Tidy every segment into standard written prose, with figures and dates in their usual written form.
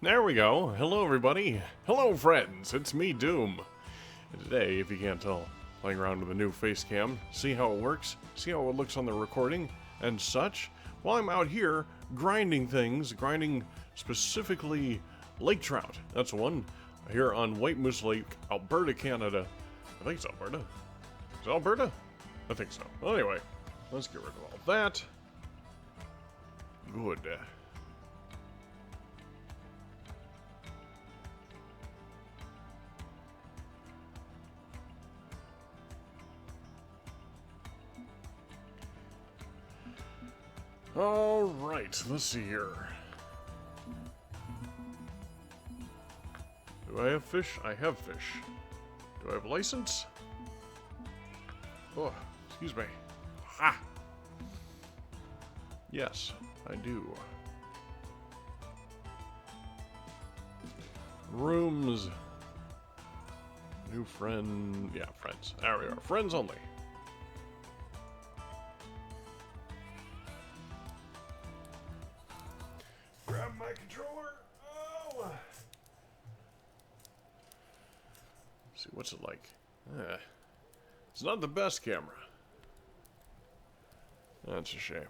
There we go. Hello, everybody. Hello, friends. It's me, Doom. And today, if you can't tell, playing around with a new face cam, see how it works, see how it looks on the recording, and such, while I'm out here grinding things, grinding specifically lake trout. That's one. Here on White Moose Lake, Alberta, Canada. I think it's Alberta. Is it Alberta? I think so. Well, anyway, let's get rid of all that. Good. All right, let's see here. Do I have fish? I have fish. Do I have license? Oh, excuse me. Ha! Yes, I do. Rooms. New friend. Yeah, friends. There we are. Friends only. Grab my controller. Oh! See, what's it like? It's not the best camera. That's a shame.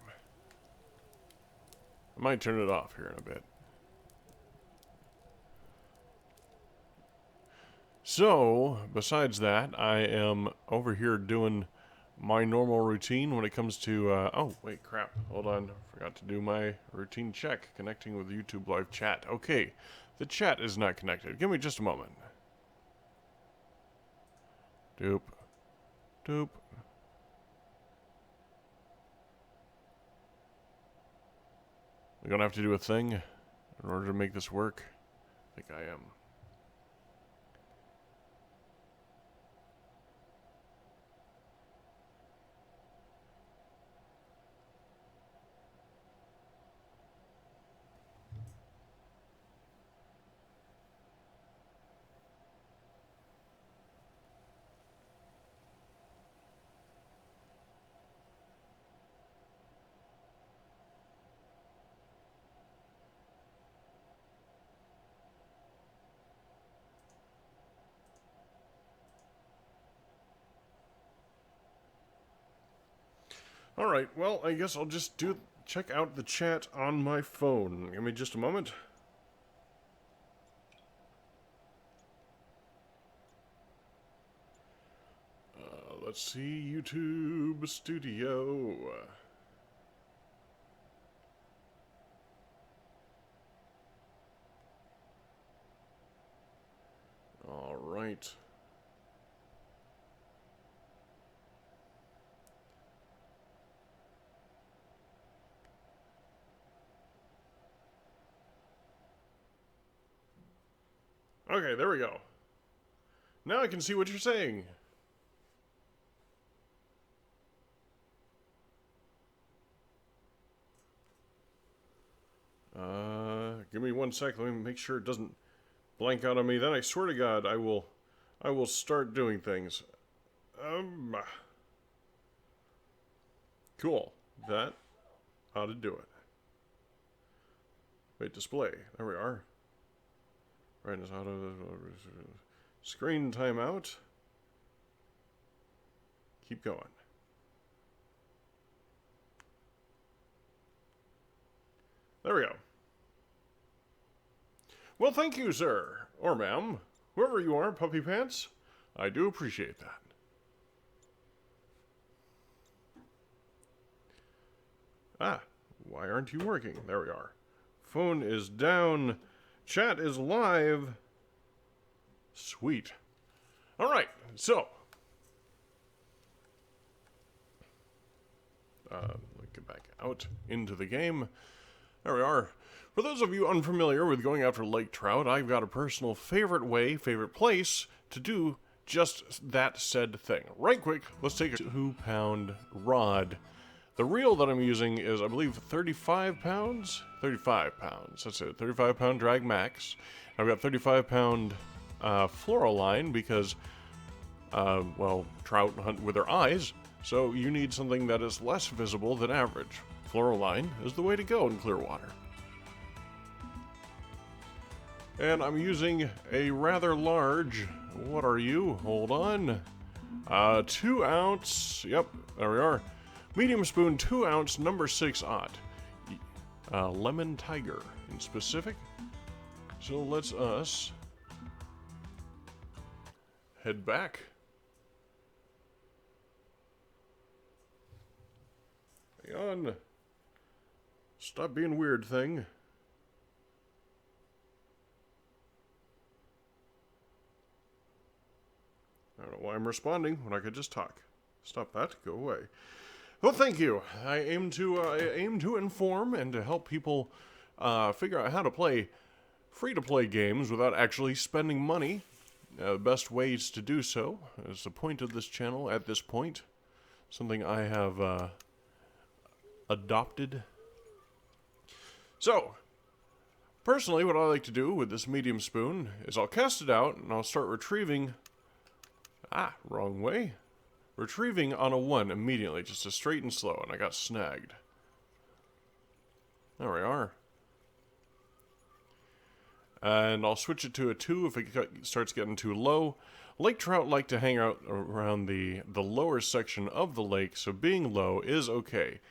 I might turn it off here in a bit. So, besides that, I am over here doing my normal routine when it comes to, oh, wait, crap. Hold on. Forgot to do my routine check, connecting with YouTube live chat. Okay, the chat is not connected. Give me just a moment. Doop. Doop. We're gonna have to do a thing in order to make this work. I think I am. Alright, well, I guess I'll just check out the chat on my phone. Give me just a moment. Let's see, YouTube Studio. Alright. Okay, there we go. Now I can see what you're saying. Give me 1 sec. Let me make sure it doesn't blank out on me. Then I swear to God, I will start doing things. Cool. That ought to do it. Wait, display. There we are. Brightness auto. Screen timeout. Keep going. There we go. Well, thank you, sir. Or ma'am. Whoever you are, Puppy Pants. I do appreciate that. Ah, why aren't you working? There we are. Phone is down. Chat is live. Sweet. All right, so. Let me get back out into the game. There we are. For those of you unfamiliar with going after lake trout, I've got a personal favorite place to do just that said thing. Right quick, let's take a 2-pound rod. The reel that I'm using is, I believe, 35 pounds? 35 pounds, that's it. 35-pound drag max. I've got 35-pound fluoroline because, well, trout hunt with their eyes, so you need something that is less visible than average. Fluoroline is the way to go in clear water. And I'm using a rather large, what are you? Hold on. 2 ounce, yep, there we are. Medium spoon, 2 ounce, number 6 odd. Lemon Tiger in specific. So let's us head back. Hang on. Stop being weird, thing. I don't know why I'm responding when I could just talk. Stop that. Go away. Well, thank you. I aim to inform and to help people figure out how to play free-to-play games without actually spending money. The best ways to do so is the point of this channel at this point. Something I have adopted. So, personally, what I like to do with this medium spoon is I'll cast it out and I'll start retrieving... wrong way. Retrieving on a 1 immediately, just a straight and slow, and I got snagged. There we are. And I'll switch it to a 2 if it starts getting too low. Lake trout like to hang out around the lower section of the lake, so being low is okay.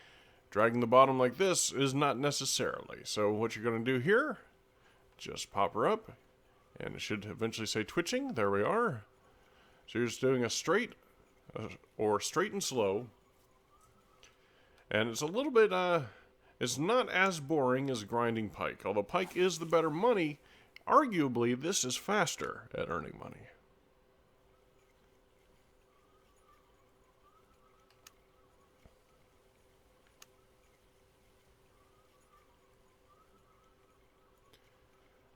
Dragging the bottom like this is not necessarily. So what you're going to do here, just pop her up, and it should eventually say twitching. There we are. So you're just doing a straight, or straight and slow. And it's a little bit, it's not as boring as grinding pike. Although pike is the better money, arguably this is faster at earning money.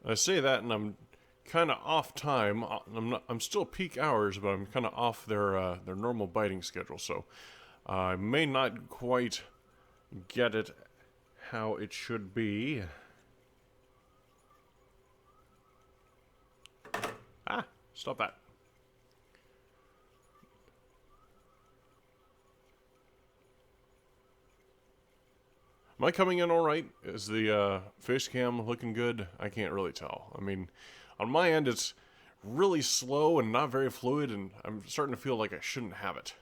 I say that and I'm kind of off time. I'm still peak hours, but I'm kind of off their normal biting schedule, so I may not quite get it how it should be. Stop that. Am I coming in all right? Is the face cam looking good? I can't really tell. I mean, on my end, it's really slow and not very fluid, and I'm starting to feel like I shouldn't have it.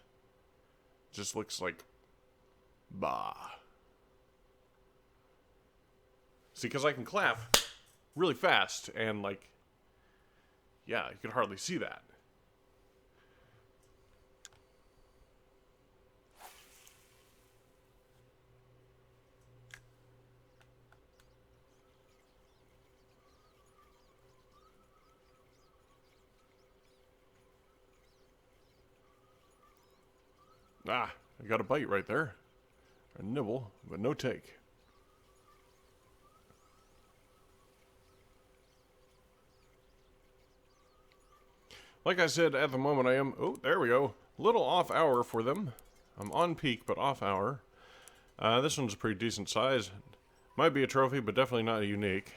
It just looks like... bah. See, because I can clap really fast, and like... yeah, you can hardly see that. I got a bite right there. A nibble, but no take. Like I said, at the moment I am... oh, there we go. Little off hour for them. I'm on peak, but off hour. This one's a pretty decent size. Might be a trophy, but definitely not a unique.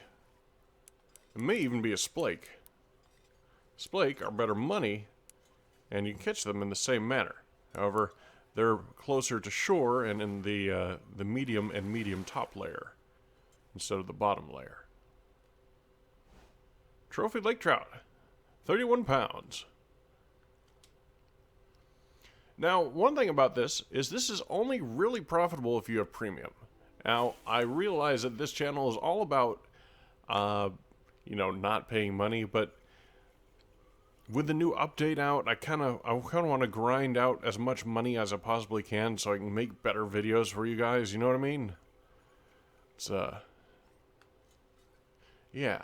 It may even be a splake. Splake are better money, and you can catch them in the same manner. However, they're closer to shore and in the medium and medium top layer instead of the bottom layer. Trophy lake trout, 31 pounds. Now, one thing about this is only really profitable if you have premium. Now, I realize that this channel is all about, not paying money, but with the new update out, I kind of want to grind out as much money as I possibly can so I can make better videos for you guys. You know what I mean? It's yeah.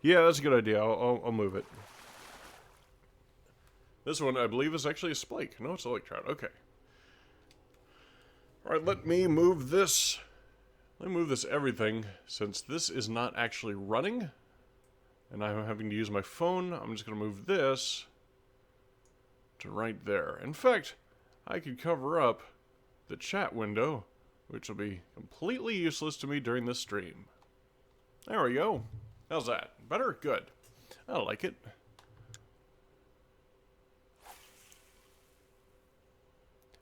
Yeah, that's a good idea. I'll move it. This one, I believe, is actually a splake. No, it's a lake trout. Okay. Alright, let me move this. Let me move this everything, since this is not actually running, and I'm having to use my phone. I'm just going to move this to right there. In fact, I could cover up the chat window, which will be completely useless to me during this stream. There we go. How's that? Better? Good. I like it.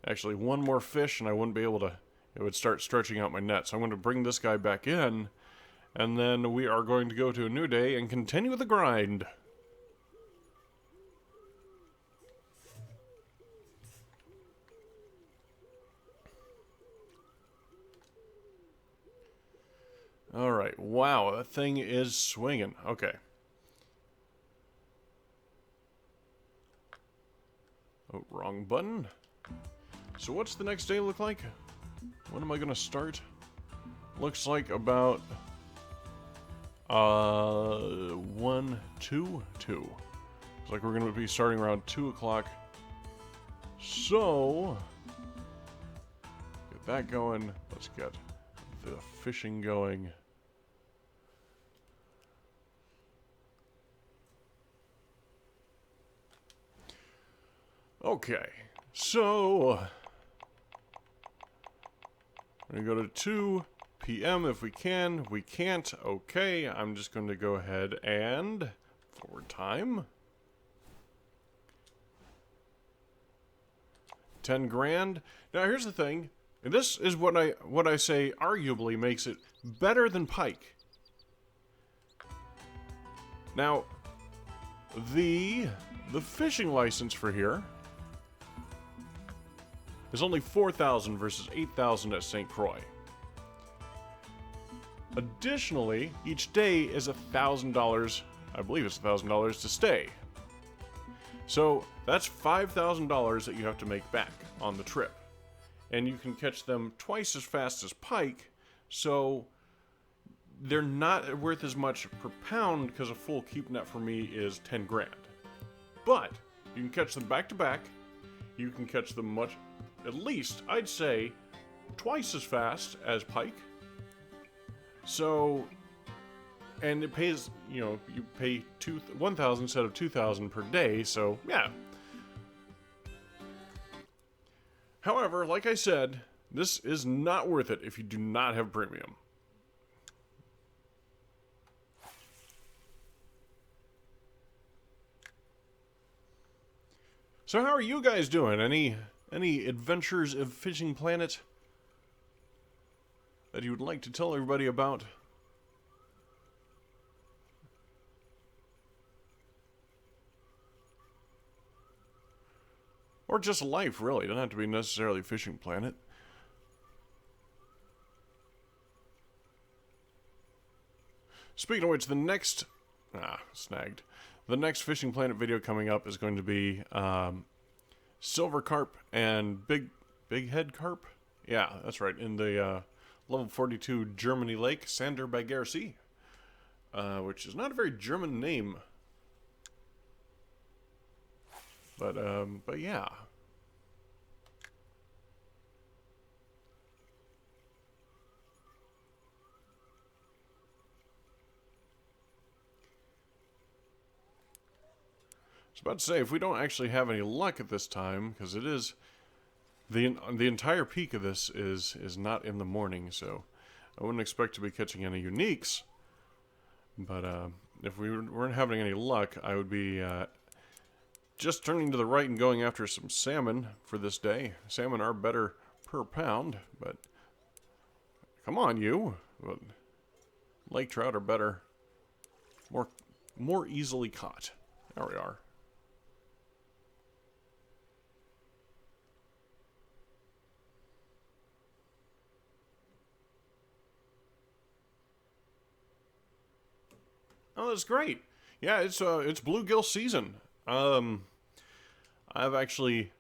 Actually, one more fish and I wouldn't be able to, it would start stretching out my net. So I'm going to bring this guy back in, and then we are going to go to a new day and continue the grind. Alright, wow, that thing is swinging. Okay. Oh, wrong button. So what's the next day look like? When am I gonna start? Looks like about 1, 2, 2. Looks like we're gonna be starting around 2 o'clock. So get that going. Let's get the fishing going. Okay, so we're gonna go to 2 p.m. if we can. We can't. Okay, I'm just going to go ahead and forward time. 10 grand. Now here's the thing. This is what I say arguably makes it better than pike. Now, the fishing license for here is only 4,000 versus 8,000 at St. Croix. Additionally, each day is $1,000. I believe it's $1,000 to stay. So that's $5,000 that you have to make back on the trip, and you can catch them twice as fast as pike. So they're not worth as much per pound because a full keep net for me is 10 grand. But you can catch them back to back. You can catch them much, at least I'd say, twice as fast as pike. So, and it pays, you know, you pay 1,000 instead of 2,000 per day. So yeah. However, like I said, this is not worth it if you do not have premium. So how are you guys doing? Any adventures of Fishing Planet that you would like to tell everybody about? Or just life, really. It doesn't have to be necessarily Fishing Planet. Speaking of which, the next... snagged. The next Fishing Planet video coming up is going to be silver carp and big head carp. Yeah, that's right. In the level 42 Germany Lake, Sander Bergersee, which is not a very German name. But yeah. I was about to say, if we don't actually have any luck at this time, because it is the entire peak of this is not in the morning, so I wouldn't expect to be catching any uniques. But if we weren't having any luck, I would be just turning to the right and going after some salmon for this day. Salmon are better per pound, but come on, you. But lake trout are better, more easily caught. There we are. Oh, that's great. Yeah, it's bluegill season. I've actually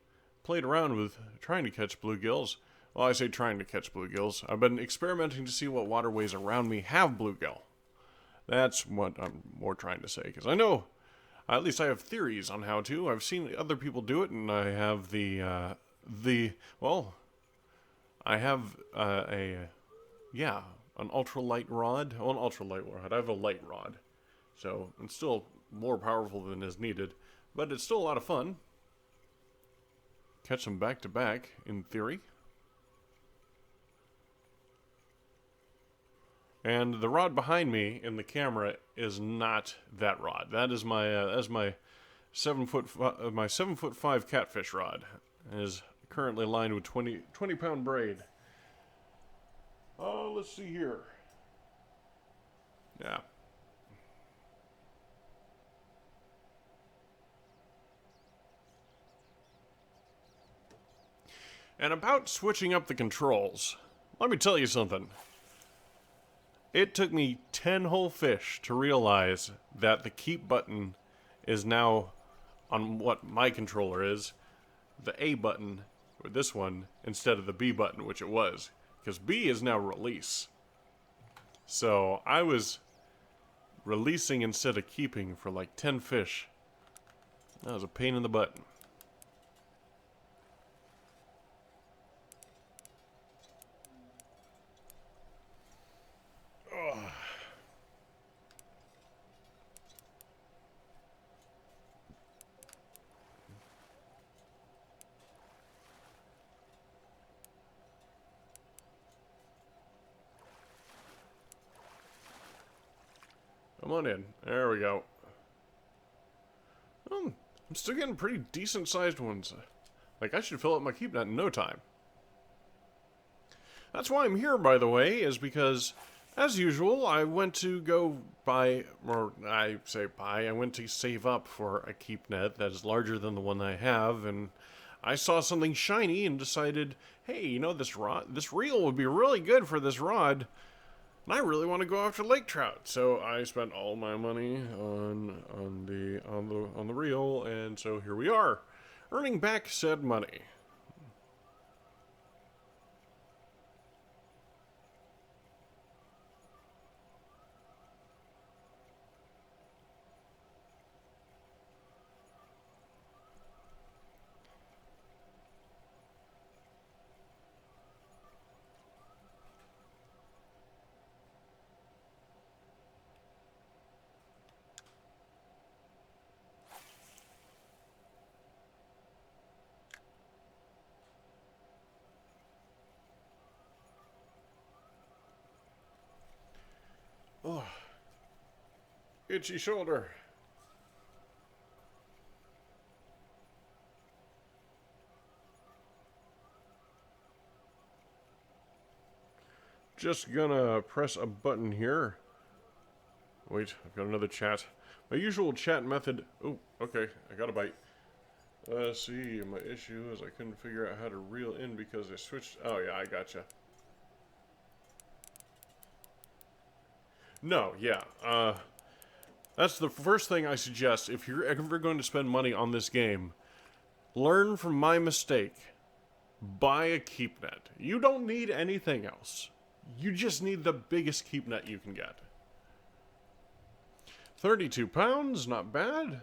played around with trying to catch bluegills. Well, I say trying to catch bluegills. I've been experimenting to see what waterways around me have bluegill. That's what I'm more trying to say, because I know, at least I have theories on how to. I've seen other people do it, and I have I have an ultralight rod. Well, an ultralight rod. I have a light rod. So, it's still more powerful than is needed, but it's still a lot of fun. Catch them back to back, in theory. And the rod behind me in the camera is not that rod. That is my 7'5" catfish rod. It is currently lined with 20-pound braid. Let's see here. Yeah. And about switching up the controls, let me tell you something. It took me 10 whole fish to realize that the keep button is now on what my controller is, the A button with this one instead of the B button, which it was. Because B is now release. So I was releasing instead of keeping for like 10 fish. That was a pain in the butt. Come on in. There we go. I'm still getting pretty decent-sized ones. Like, I should fill up my keep net in no time. That's why I'm here, by the way, is because, as usual, I went to go buy, or I say buy, I went to save up for a keep net that is larger than the one I have, and I saw something shiny and decided, hey, you know, this reel would be really good for this rod. And I really want to go after lake trout, so I spent all my money on the reel, and so here we are, earning back said money. Oh, itchy shoulder. Just gonna press a button here. Wait, I've got another chat. My usual chat method. Oh, okay, I got a bite. Let's see, my issue is I couldn't figure out how to reel in because I switched. Oh, yeah, I gotcha. No, yeah. That's the first thing I suggest. If you're ever going to spend money on this game, learn from my mistake. Buy a keep net. You don't need anything else. You just need the biggest keep net you can get. 32 pounds, not bad.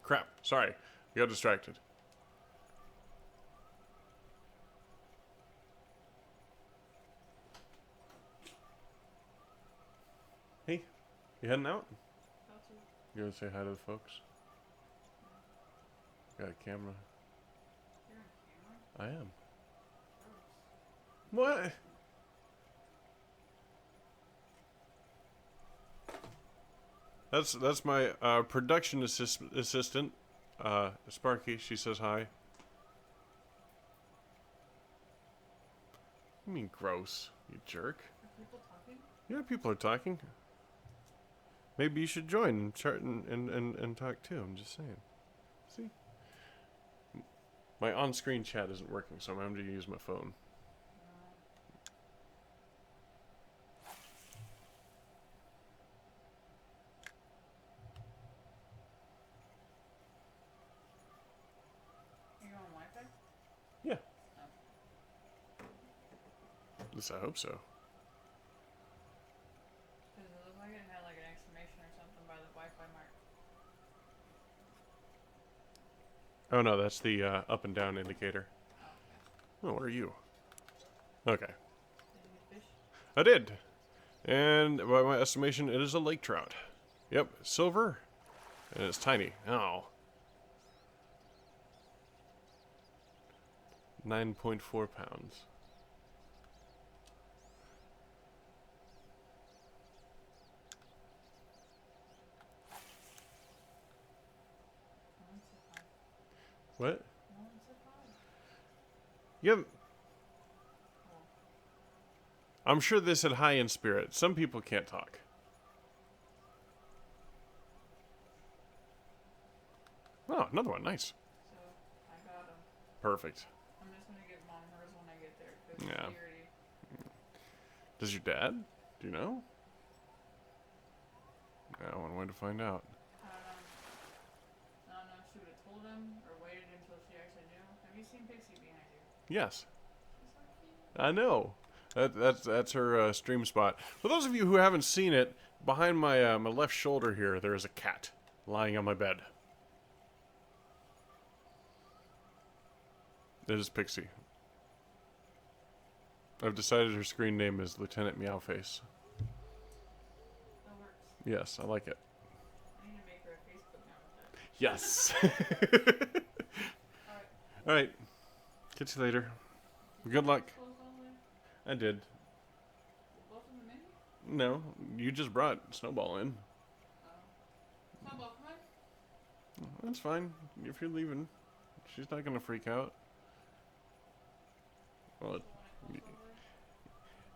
Crap, sorry. I got distracted. Hey, you heading out? You gonna say hi to the folks? Got a camera. You're on camera? I am. What? That's my production assistant, Sparky. She says hi. You mean gross, you jerk? Are people talking? Yeah, people are talking. Maybe you should join and chat and talk too. I'm just saying. See? My on-screen chat isn't working, so I'm having to use my phone. Are you on Wi-Fi? Yeah. Oh. At least I hope so. Because it looked like it had like an exclamation or something by the Wi-Fi mark. Oh no, that's the up and down indicator. Oh, okay. Oh, what are you? Okay. Did you get fish? I did. And by my estimation, it is a lake trout. Yep, silver. And it's tiny. Oh. 9.4 pounds. No one said hi. What? No one said hi. Yep. Oh. I'm sure they said hi in spirit. Some people can't talk. Oh, another one. Nice. So, I got him. Perfect. I'm just gonna give Mom hers when I get there, because Yeah. she already... Does your dad? Do you know? Yeah, one way to find out. I don't know if she would have told him, or waited until she actually knew. Have you seen Pixie behind you? Yes. She's so cute. I know. That's her stream spot. For those of you who haven't seen it, behind my my left shoulder here, there is a cat lying on my bed. It is Pixie. I've decided her screen name is Lieutenant Meowface. That works. Yes, I like it. I need to make her a Facebook now with that. Yes. Alright. All right. Catch you later. Good luck. Close all the way? I did. Both of them in? No, you just brought Snowball in. Snowball, come on. That's fine. If you're leaving, she's not gonna freak out. Well,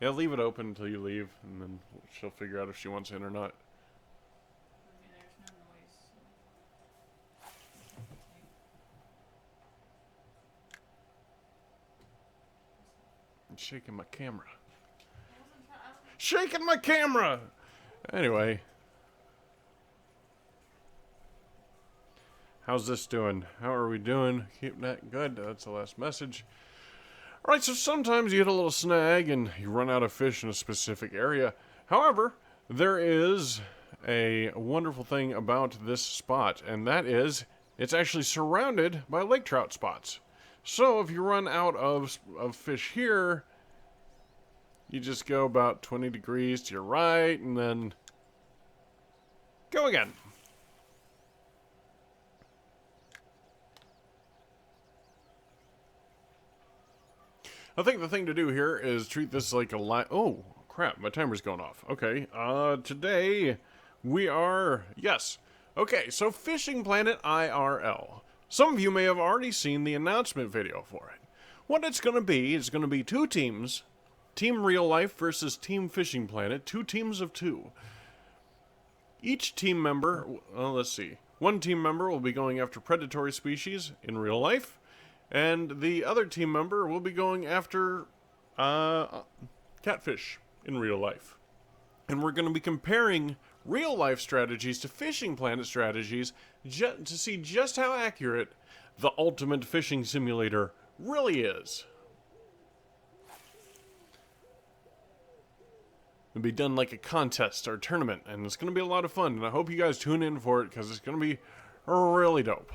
yeah, leave it open until you leave, and then she'll figure out if she wants in or not. I mean, there's no noise. I'm shaking my camera. I wasn't Shaking my camera! Anyway. How's this doing? How are we doing? Keep that good. That's the last message. Alright, so sometimes you hit a little snag and you run out of fish in a specific area. However, there is a wonderful thing about this spot, and that is it's actually surrounded by lake trout spots. So if you run out of fish here, you just go about 20 degrees to your right, and then go again. I think the thing to do here is treat this like a oh, crap, my timer's going off. Okay, today we are, yes. Okay, so Fishing Planet IRL. Some of you may have already seen the announcement video for it. What it's going to be is going to be two teams. Team Real Life versus Team Fishing Planet. 2 teams of 2. Each team member, well, let's see. One team member will be going after predatory species in real life. And the other team member will be going after catfish in real life. And we're going to be comparing real life strategies to Fishing Planet strategies to see just how accurate the ultimate fishing simulator really is. It'll be done like a contest or a tournament, and it's going to be a lot of fun. And I hope you guys tune in for it because it's going to be really dope.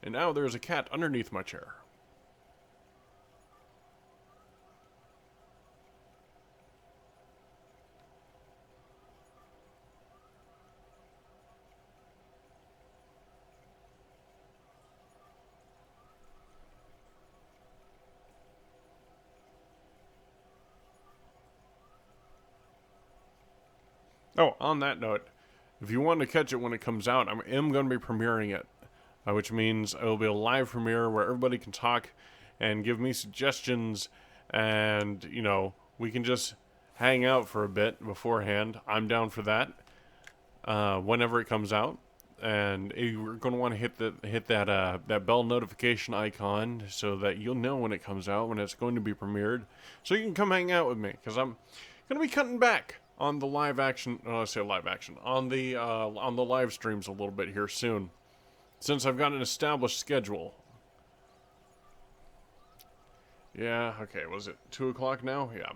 And now there's a cat underneath my chair. Oh, on that note, if you want to catch it when it comes out, I am going to be premiering it. Which means it will be a live premiere where everybody can talk and give me suggestions, and, you know, we can just hang out for a bit beforehand. I'm down for that whenever it comes out. And you're going to want to hit that bell notification icon so that you'll know when it comes out, when it's going to be premiered. So you can come hang out with me, because I'm going to be cutting back on the live action, on the live streams a little bit here soon, since I've got an established schedule. Yeah, okay, was it 2 o'clock now? Yeah.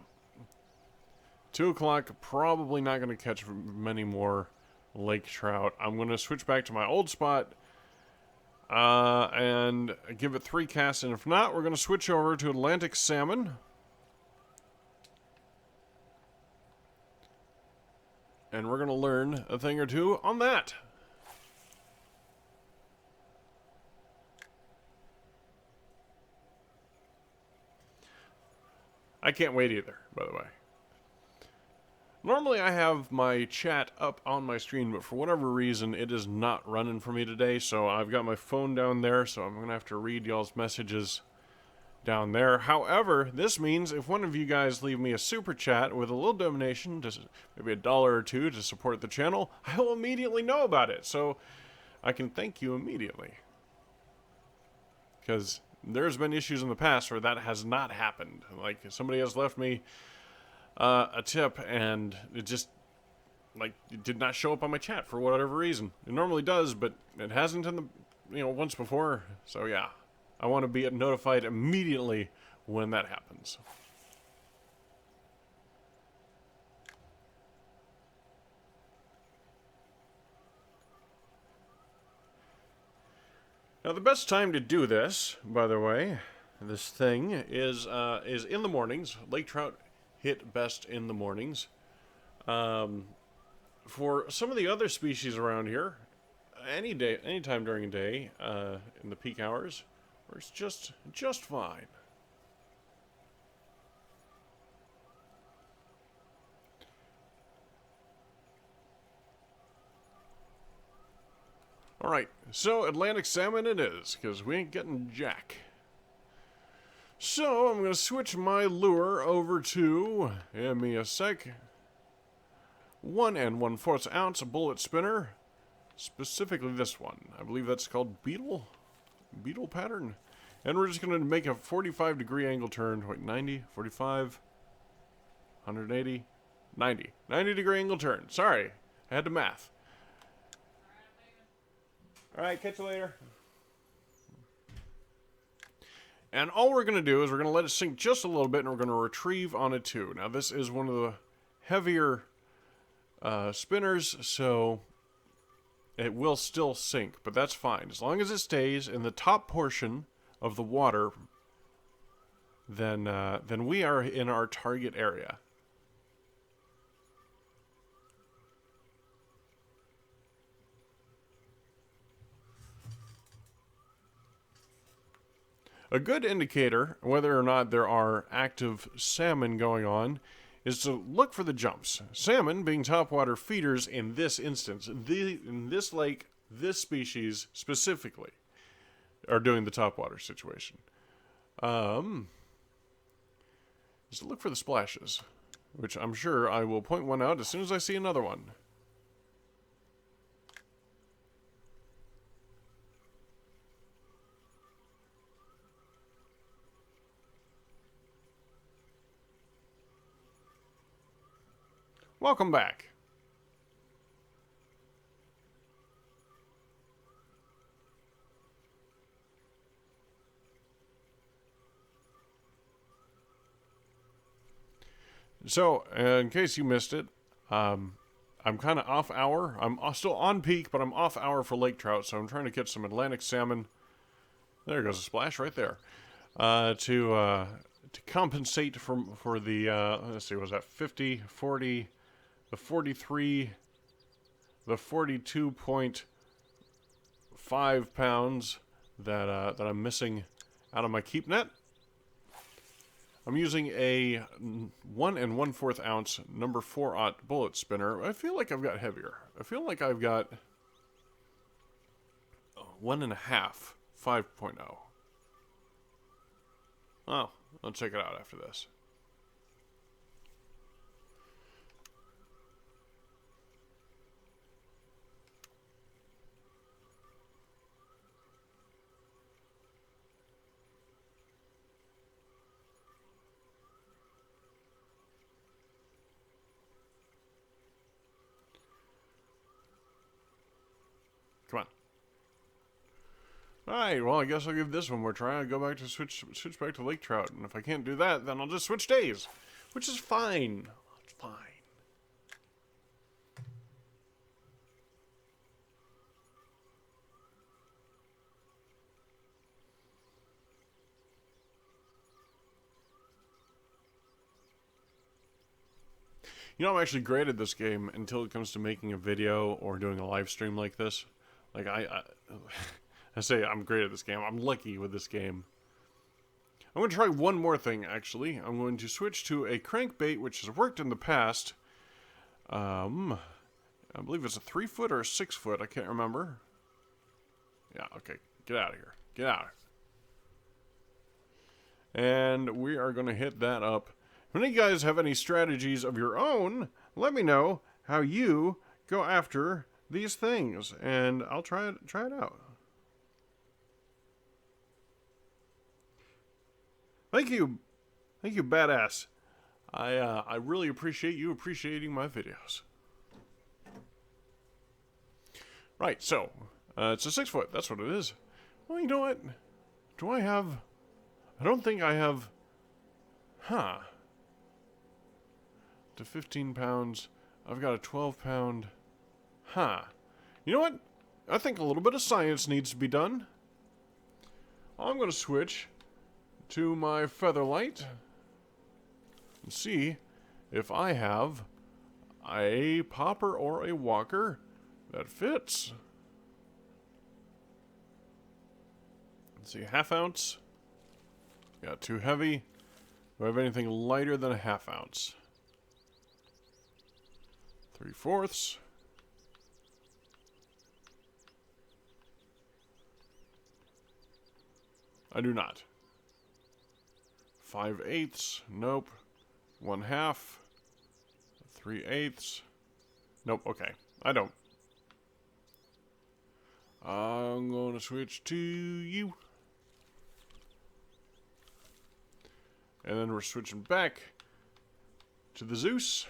2 o'clock, probably not going to catch many more lake trout. I'm going to switch back to my old spot and give it 3 casts, and if not, we're going to switch over to Atlantic salmon. And we're going to learn a thing or two on that. I can't wait either, by the way. Normally I have my chat up on my screen, but for whatever reason it is not running for me today, so I've got my phone down there, so I'm going to have to read y'all's messages down there. However, this means if one of you guys leave me a super chat with a little donation, just maybe $1 or $2 to support the channel, I will immediately know about it, so I can thank you immediately. Because there's been issues in the past where that has not happened. Like, somebody has left me a tip, and it just, like, it did not show up on my chat for whatever reason. It normally does, but it hasn't in the, once before. So yeah, I want to be notified immediately when that happens. Now the best time to do this, by the way, this thing is in the mornings. Lake trout hit best in the mornings. For some of the other species around here, any time during the day, in the peak hours, works just fine. All right, so Atlantic salmon it is, because we ain't getting jack. So I'm going to switch my lure over to, give me a sec, 1 1/4 ounce bullet spinner, specifically this one. I believe that's called beetle pattern. And we're just going to make a 45-degree angle turn. Wait, 90, 45, 180, 90. 90-degree angle turn. Sorry, I had to math. All right, catch you later. And all we're going to do is we're going to let it sink just a little bit, and we're going to retrieve on it too. Now, this is one of the heavier spinners, so it will still sink, but that's fine. As long as it stays in the top portion of the water, then we are in our target area. A good indicator whether or not there are active salmon going on is to look for the jumps. Salmon, being topwater feeders in this instance, in this lake, this species specifically, are doing the topwater situation. Is to look for the splashes, which I'm sure I will point one out as soon as I see another one. Welcome back. So, in case you missed it, I'm kind of off hour. I'm still on peak, but I'm off hour for lake trout, so I'm trying to catch some Atlantic salmon. There goes a splash right there. To compensate for the, let's see, was that 50, 40, the 43, the 42.5 pounds that I'm missing out of my keep net. I'm using a 1 1/4 ounce number 4/0 bullet spinner. I feel like I've got heavier. I feel like I've got 1.5 5.0. Oh, I'll check it out after this. Come on. Alright, well, I guess I'll give this one more try. I'll go back to switch back to lake trout, and if I can't do that, then I'll just switch days, which is fine. It's fine. You know, I'm actually great at this game until it comes to making a video or doing a live stream like this. Like, I say I'm great at this game. I'm lucky with this game. I'm going to try one more thing, actually. I'm going to switch to a crankbait, which has worked in the past. I believe it's a 3-foot or a 6-foot. I can't remember. Yeah, okay. Get out of here. Get out. And we are going to hit that up. If any of you guys have any strategies of your own, let me know how you go after these things, and I'll try it out. Thank you, badass. I really appreciate you appreciating my videos. Right, so it's a 6-foot. That's what it is. Well, you know what? Do I have? I don't think I have. Huh. To 15 pounds. I've got a 12-pound. Huh. You know what? I think a little bit of science needs to be done. I'm going to switch to my Featherlight and see if I have a popper or a walker that fits. Let's see, 1/2 ounce. Got too heavy. Do I have anything lighter than a 1/2 ounce? 3/4. I do not. 5/8. Nope. 1/2. 3/8. Nope. Okay. I don't. I'm going to switch to you. And then we're switching back to the Zeus.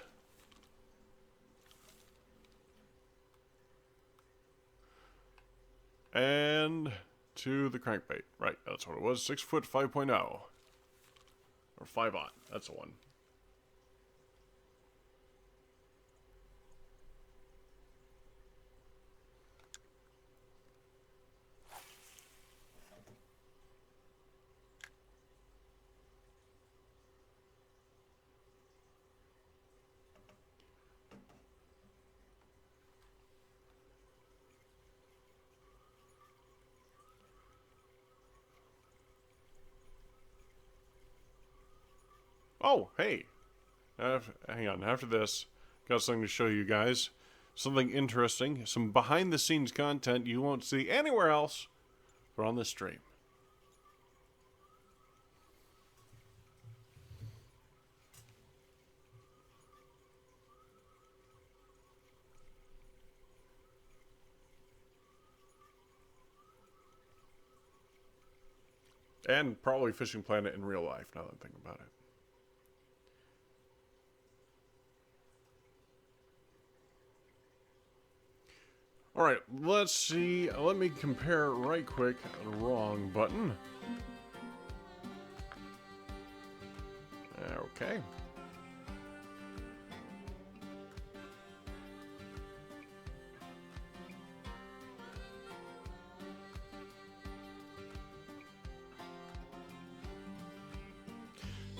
And to the crankbait. Right, that's what it was. 6-foot 5.0. Or 5/0. That's the one. Oh, hey. Hang on. After this, got something to show you guys. Something interesting. Some behind-the-scenes content you won't see anywhere else but on this stream. And probably Fishing Planet in real life, now that I'm thinking about it. Alright, let's see. Let me compare right quick. Wrong button. Okay.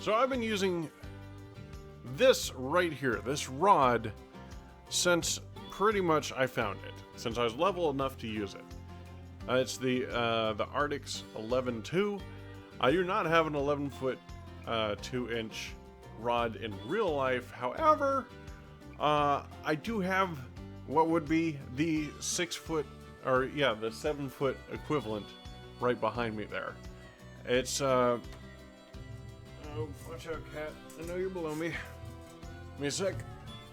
So I've been using this right here, this rod, since pretty much I found it. Since I was level enough to use it. It's the Arctic's 11.2. I do not have an 11-foot 2-inch rod in real life. However, I do have what would be the 6-foot, or yeah, the 7-foot equivalent right behind me there. It's oh, watch out, cat. I know you're below me. Give me a sec.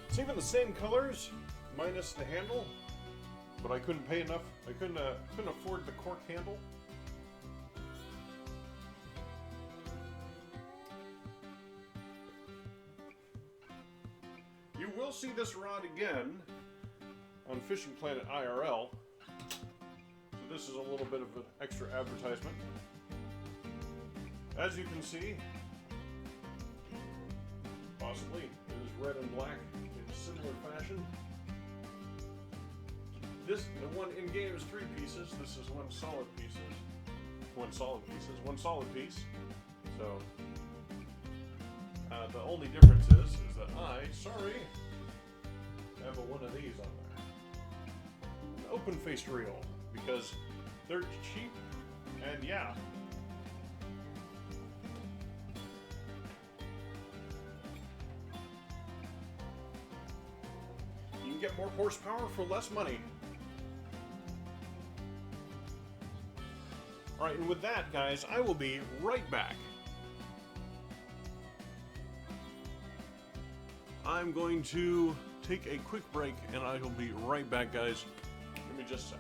It's even the same colors, minus the handle. But I couldn't pay enough. I couldn't afford the cork handle. You will see this rod again on Fishing Planet IRL. So this is a little bit of an extra advertisement. As you can see, possibly it is red and black in similar fashion. The one in game is 3 pieces. This is one solid piece. One solid piece. So the only difference is that I have one of these on there. An open-faced reel because they're cheap and yeah. More horsepower for less money. Alright, and with that, guys, I will be right back. I'm going to take a quick break, and I will be right back, guys. Give me just a sec.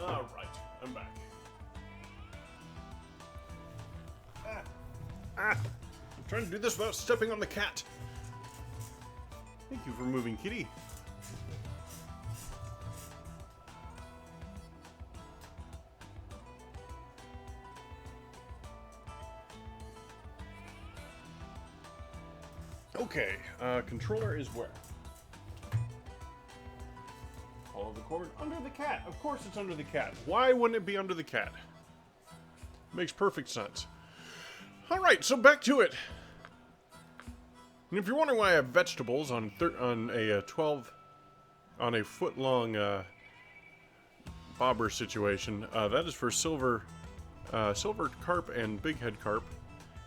Alright, I'm back. I'm trying to do this without stepping on the cat. Thank you for moving, kitty. Okay, controller is where? Follow the cord. Under the cat. Of course it's under the cat. Why wouldn't it be under the cat? Makes perfect sense. Alright, so back to it. And if you're wondering why I have vegetables on a foot-long bobber situation, that is for silver carp and bighead carp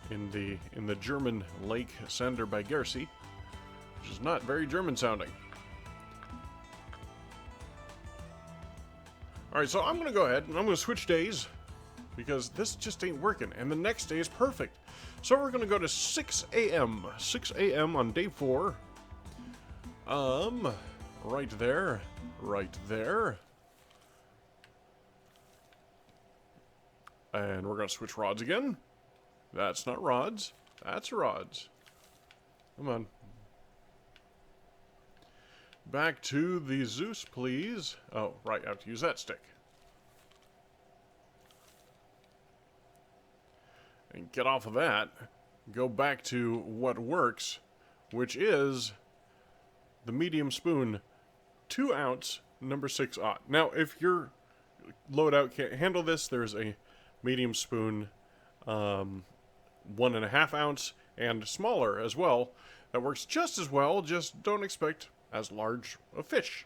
in the German lake Sander by Gersey, which is not very German sounding. Alright, so I'm going to go ahead and I'm going to switch days because this just ain't working, and the next day is perfect. So we're going to go to 6 a.m. 6 a.m. on day 4. Right there. Right there. And we're going to switch rods again. That's not rods. That's rods. Come on. Back to the Zeus, please. Oh, right, I have to use that stick. And get off of that. Go back to what works, which is the medium spoon, 2 ounce, number 6 aught. Now, if your loadout can't handle this, there's a medium spoon, 1.5 ounce, and smaller as well. That works just as well, just don't expect as large a fish.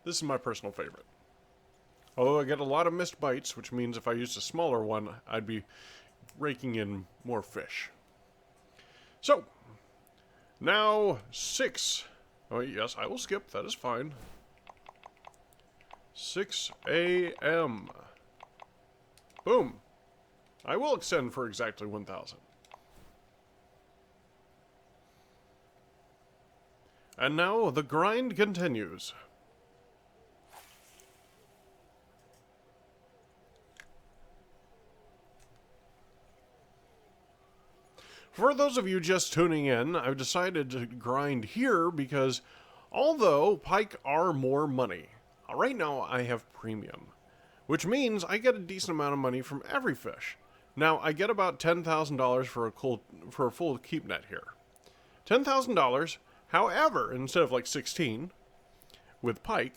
This is my personal favorite. Although I get a lot of missed bites, which means if I used a smaller one, I'd be raking in more fish. So, now 6. Oh, yes, I will skip. That is fine. 6 a.m. Boom. I will extend for exactly 1,000. And now the grind continues. For those of you just tuning in, I've decided to grind here because although pike are more money, right now I have premium, which means I get a decent amount of money from every fish. Now, I get about $10,000 for a full keep net here. $10,000, however, instead of like 16 with pike,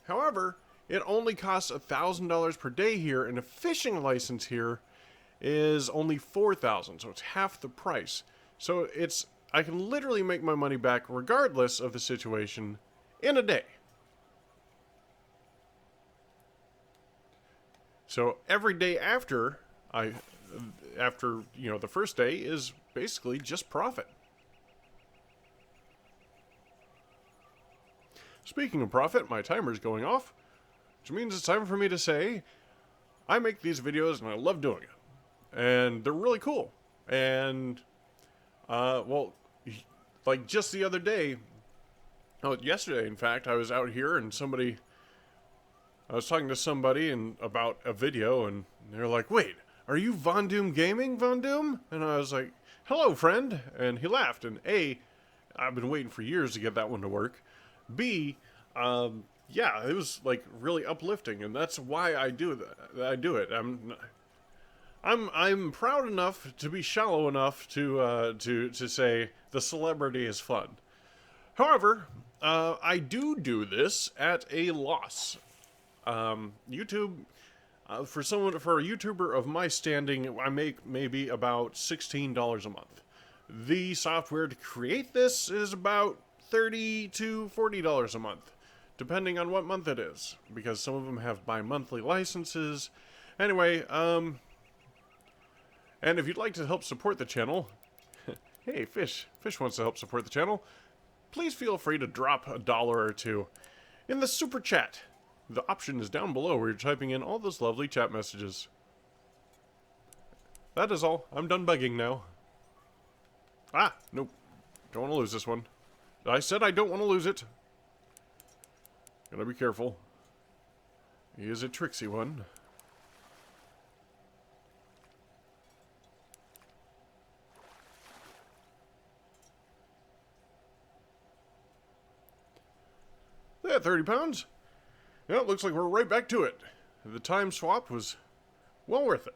however, it only costs $1,000 per day here, and a fishing license here is only $4,000, so it's half the price. So I can literally make my money back regardless of the situation in a day. So every day after after, you know, the first day is basically just profit. Speaking of profit, my timer's going off, which means it's time for me to say I make these videos and I love doing it. And they're really cool. And, well, like just the other day, yesterday, in fact, I was out here and I was talking to somebody about a video, and they're like, "Wait, are you VonDOOM Gaming, VonDOOM?" And I was like, "Hello, friend." And he laughed. And A, I've been waiting for years to get that one to work. B, yeah, it was like really uplifting, and that's why I do that. I do it. I'm proud enough to be shallow enough to say the celebrity is fun. However, I do this at a loss. YouTube, for a YouTuber of my standing, I make maybe about $16 a month. The software to create this is about $30 to $40 a month, depending on what month it is, because some of them have bi-monthly licenses. Anyway, and if you'd like to help support the channel, hey, Fish wants to help support the channel, please feel free to drop $1 or $2 in the super chat. The option is down below where you're typing in all those lovely chat messages. That is all. I'm done begging now. Ah, nope. Don't want to lose this one. I said I don't want to lose it. Gotta be careful. He is a tricksy one. There, 30 pounds. Yeah, it looks like we're right back to it. The time swap was well worth it.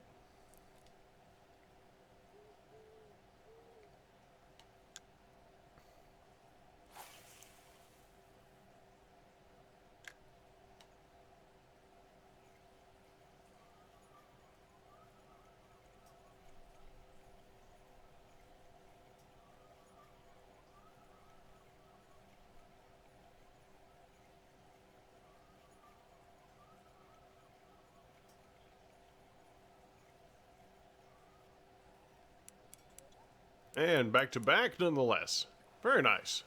And back to back, nonetheless. Very nice.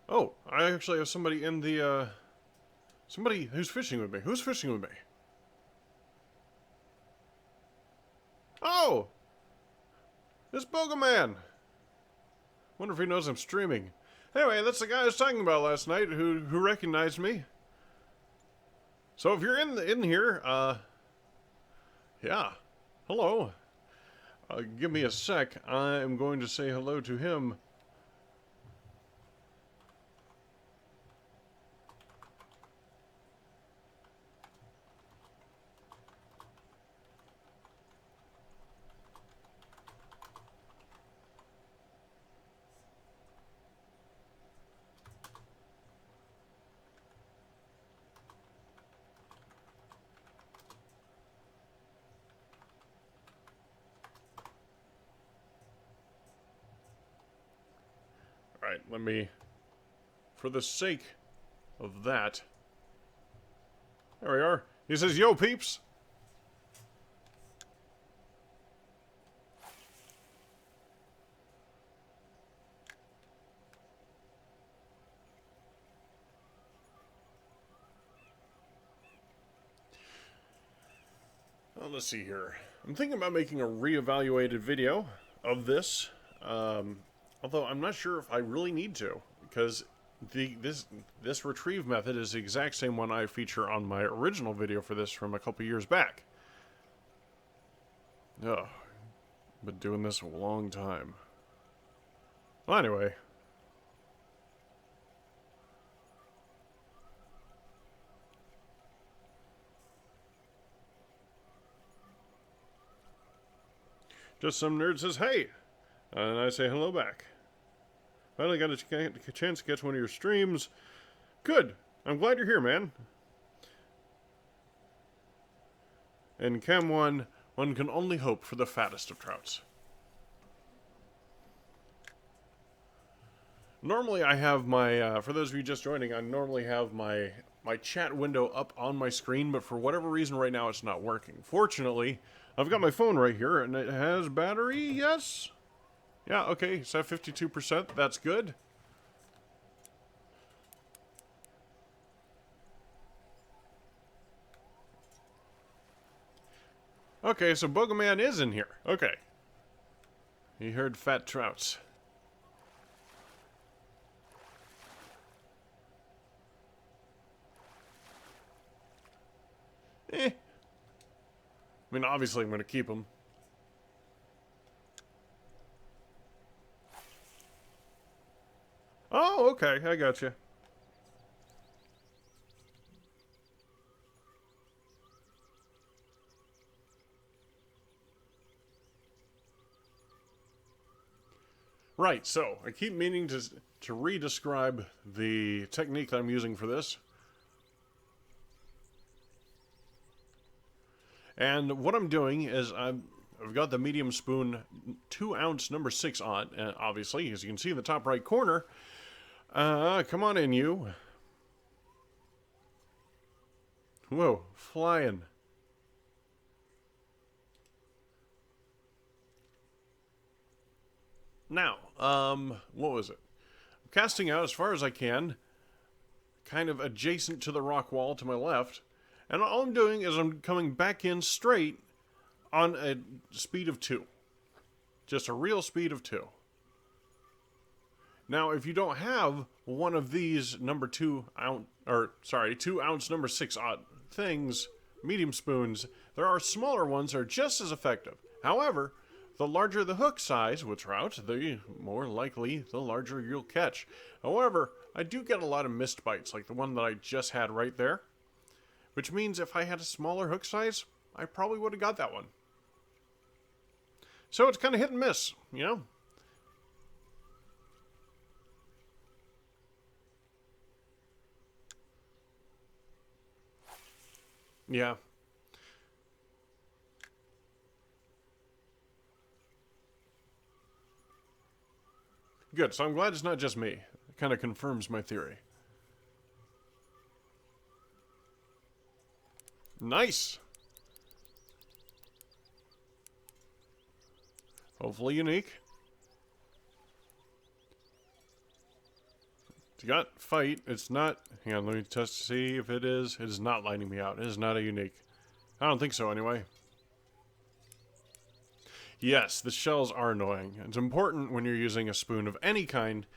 Oh, I actually have somebody in the, somebody who's fishing with me. Who's fishing with me? Oh! It's Bogoman! Wonder if he knows I'm streaming. Anyway, that's the guy I was talking about last night who recognized me. So if you're in here, yeah, hello. Give me a sec. I am going to say hello to him. Alright, let me, for the sake of that, there we are. He says, "Yo, peeps." Well, let's see here. I'm thinking about making a reevaluated video of this. Although I'm not sure if I really need to, because this retrieve method is the exact same one I feature on my original video for this from a couple years back. Ugh, been doing this a long time. Well, anyway. Just some nerd says, "Hey," and I say hello back. Finally got a chance to catch one of your streams. Good. I'm glad you're here, man. And Chem 1, one can only hope for the fattest of trouts. Normally I have my, for those of you just joining, I normally have my chat window up on my screen, but for whatever reason right now it's not working. Fortunately, I've got my phone right here, and it has battery, yes? Yeah, okay, it's at 52%, that's good. Okay, so Bogeyman is in here. Okay. He heard fat trouts. I mean, obviously I'm going to keep him. Oh, okay, I got you. Right, so I keep meaning to re-describe the technique that I'm using for this. And what I'm doing is I've got the medium spoon 2-ounce number 6 on, and obviously, as you can see in the top right corner. Come on in, you. Whoa, flying. Now, what was it? I'm casting out as far as I can, kind of adjacent to the rock wall to my left, and all I'm doing is I'm coming back in straight on a speed of 2. Just a real speed of 2. Now, if you don't have one of these number 2-ounce number 6 odd things, medium spoons, there are smaller ones that are just as effective. However, the larger the hook size with trout, the more likely the larger you'll catch. However, I do get a lot of missed bites, like the one that I just had right there. Which means if I had a smaller hook size, I probably would have got that one. So it's kind of hit and miss, you know? Yeah. Good, so I'm glad it's not just me. It kind of confirms my theory. Nice! Hopefully unique. It's got fight. It's not... Hang on, let me test to see if it is. It is not lining me out. It is not a unique. I don't think so, anyway. Yes, the shells are annoying. It's important when you're using a spoon of any kind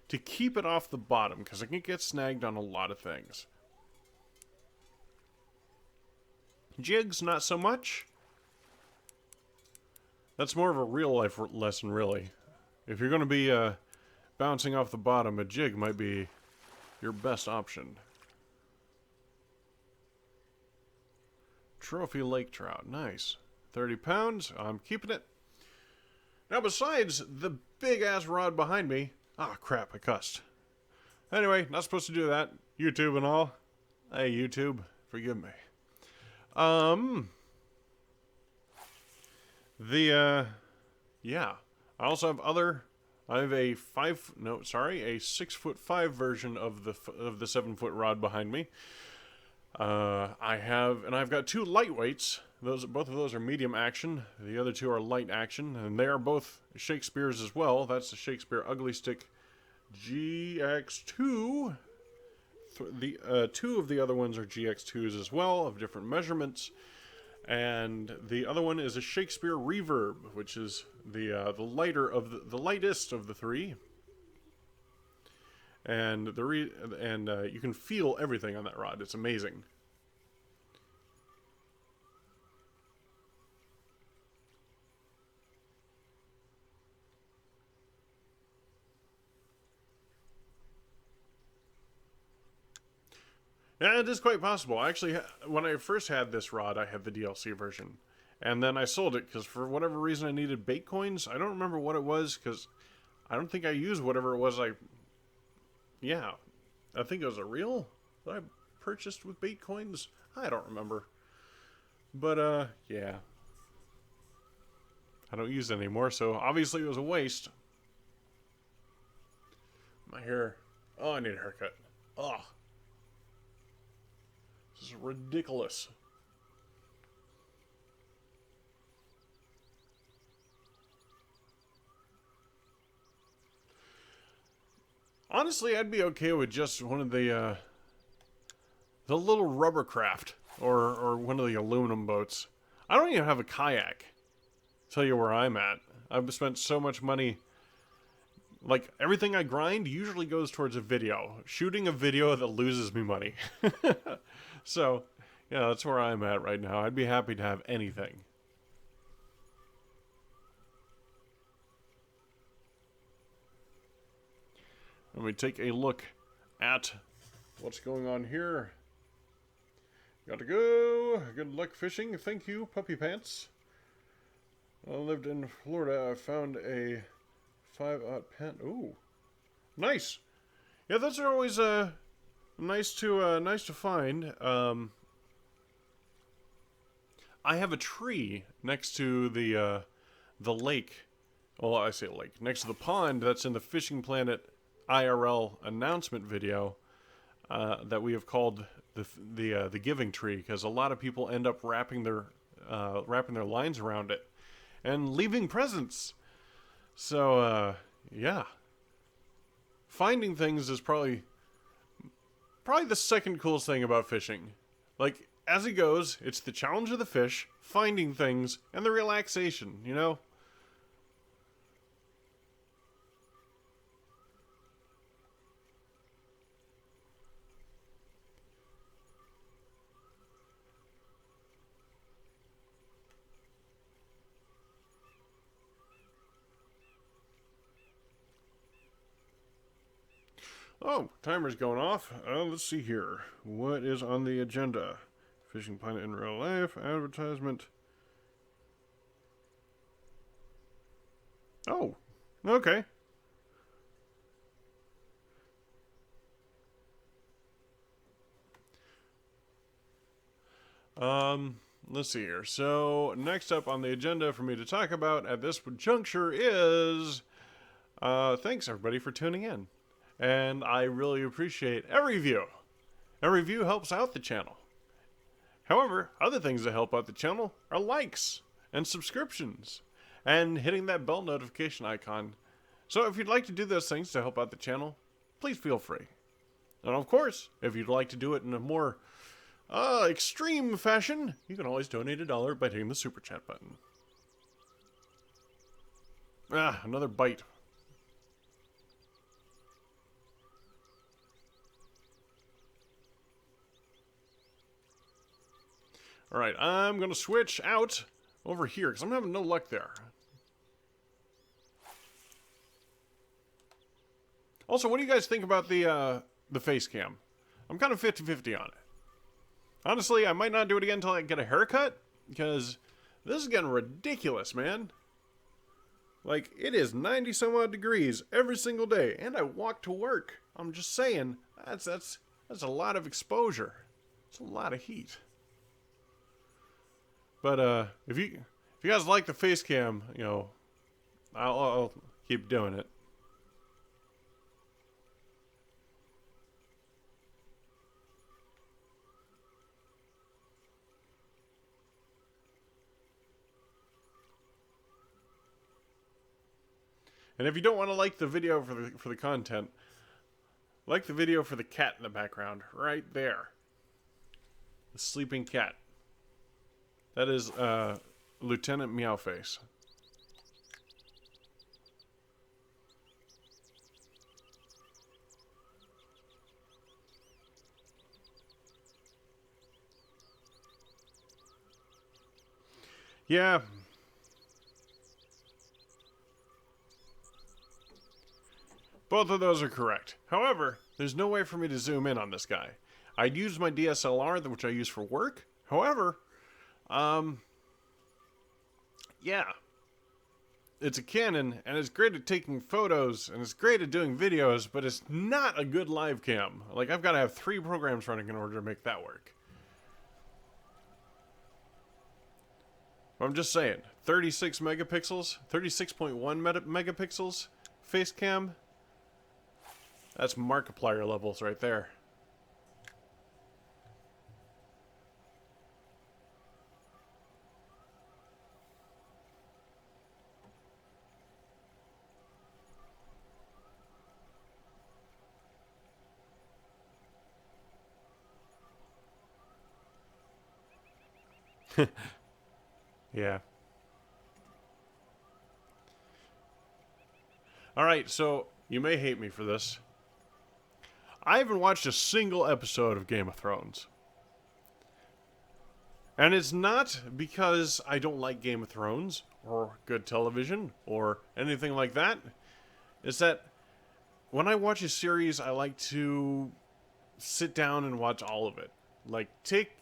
to keep it off the bottom, because it can get snagged on a lot of things. Jigs, not so much. That's more of a real-life lesson, really. If you're going to be bouncing off the bottom, a jig might be your best option. Trophy lake trout, nice. 30 pounds, I'm keeping it. Now, besides the big-ass rod behind me... Ah, crap, I cussed. Anyway, not supposed to do that. YouTube and all. Hey, YouTube, forgive me. Yeah. I also have other... I have a 6'5" version of the 7-foot rod behind me. I've got 2 lightweights. Both of those are medium action. The other 2 are light action, and they are both Shakespeare's as well. That's the Shakespeare Ugly Stick GX2. 2 of the other ones are GX2s as well, of different measurements. And the other one is a Shakespeare Reverb, which is the lightest of the 3. And you can feel everything on that rod. It's amazing. Yeah, it is quite possible. Actually, when I first had this rod, I had the DLC version. And then I sold it because for whatever reason I needed bait coins. I don't remember what it was because I don't think I used whatever it was Yeah, I think it was a reel that I purchased with bait coins. I don't remember. But, yeah. I don't use it anymore, so obviously it was a waste. My hair. Oh, I need a haircut. Oh. This is ridiculous. Honestly, I'd be okay with just one of the little rubber craft or one of the aluminum boats. I don't even have a kayak. Tell you where I'm at. I've spent so much money. Like, everything I grind usually goes towards a video. Shooting a video that loses me money. So, yeah, that's where I'm at right now. I'd be happy to have anything. Let me take a look at what's going on here. Gotta go. Good luck fishing. Thank you, Puppy Pants. I lived in Florida. I found a 5/0 pen. Ooh, nice. Yeah, those are always nice to find. I have a tree next to the lake. Well, I say lake next to the pond that's in the Fishing Planet IRL announcement video that we have called the Giving Tree, because a lot of people end up wrapping their lines around it and leaving presents. So yeah, finding things is probably the second coolest thing about fishing. Like, as it goes, it's the challenge of the fish, finding things, and the relaxation, you know? Oh, timer's going off. Let's see here. What is on the agenda? Fishing Planet in real life, advertisement. Oh, okay. Let's see here. So, next up on the agenda for me to talk about at this juncture is, thanks everybody for tuning in. And I really appreciate every view. Every view helps out the channel. However, other things that help out the channel are likes and subscriptions and hitting that bell notification icon. So if you'd like to do those things to help out the channel, please feel free. And of course, if you'd like to do it in a more extreme fashion, you can always donate $1 by hitting the super chat button. Ah, another bite. Alright, I'm going to switch out over here, because I'm having no luck there. Also, what do you guys think about the face cam? I'm kind of 50-50 on it. Honestly, I might not do it again until I get a haircut, because this is getting ridiculous, man. Like, it is 90-some-odd degrees every single day, and I walk to work. I'm just saying, that's a lot of exposure. It's a lot of heat. But if you guys like the face cam, you know, I'll keep doing it. And if you don't want to like the video for the content, like the video for the cat in the background, right there. The sleeping cat. That is Lieutenant Meowface. Yeah. Both of those are correct. However, there's no way for me to zoom in on this guy. I'd use my DSLR, which I use for work. However, yeah. It's a Canon, and it's great at taking photos, and it's great at doing videos, but it's not a good live cam. Like, I've got to have 3 programs running in order to make that work. I'm just saying, 36 megapixels, 36.1 megapixels, face cam. That's Markiplier levels right there. Yeah. Alright, so you may hate me for this. I haven't watched a single episode of Game of Thrones. And it's not because I don't like Game of Thrones, or good television, or anything like that. It's that when I watch a series, I like to sit down and watch all of it. Like, take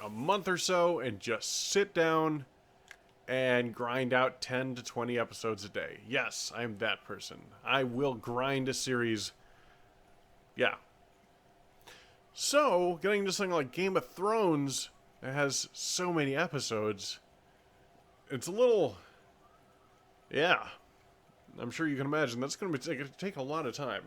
a month or so and just sit down and grind out 10 to 20 episodes a day. Yes, I'm that person. I will grind a series. Yeah. So, getting to something like Game of Thrones that has so many episodes, it's a little... Yeah. I'm sure you can imagine that's going to take a lot of time.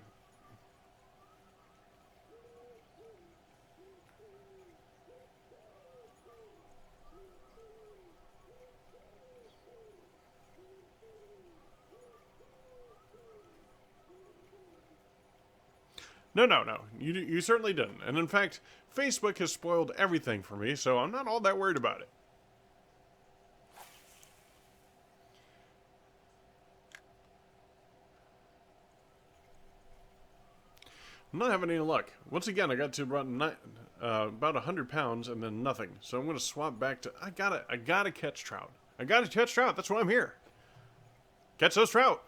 No. You certainly didn't. And in fact, Facebook has spoiled everything for me, so I'm not all that worried about it. I'm not having any luck. Once again, I got to about 100 pounds and then nothing. So I'm going to swap back to... I gotta catch trout. I gotta catch trout. That's why I'm here. Catch those trout.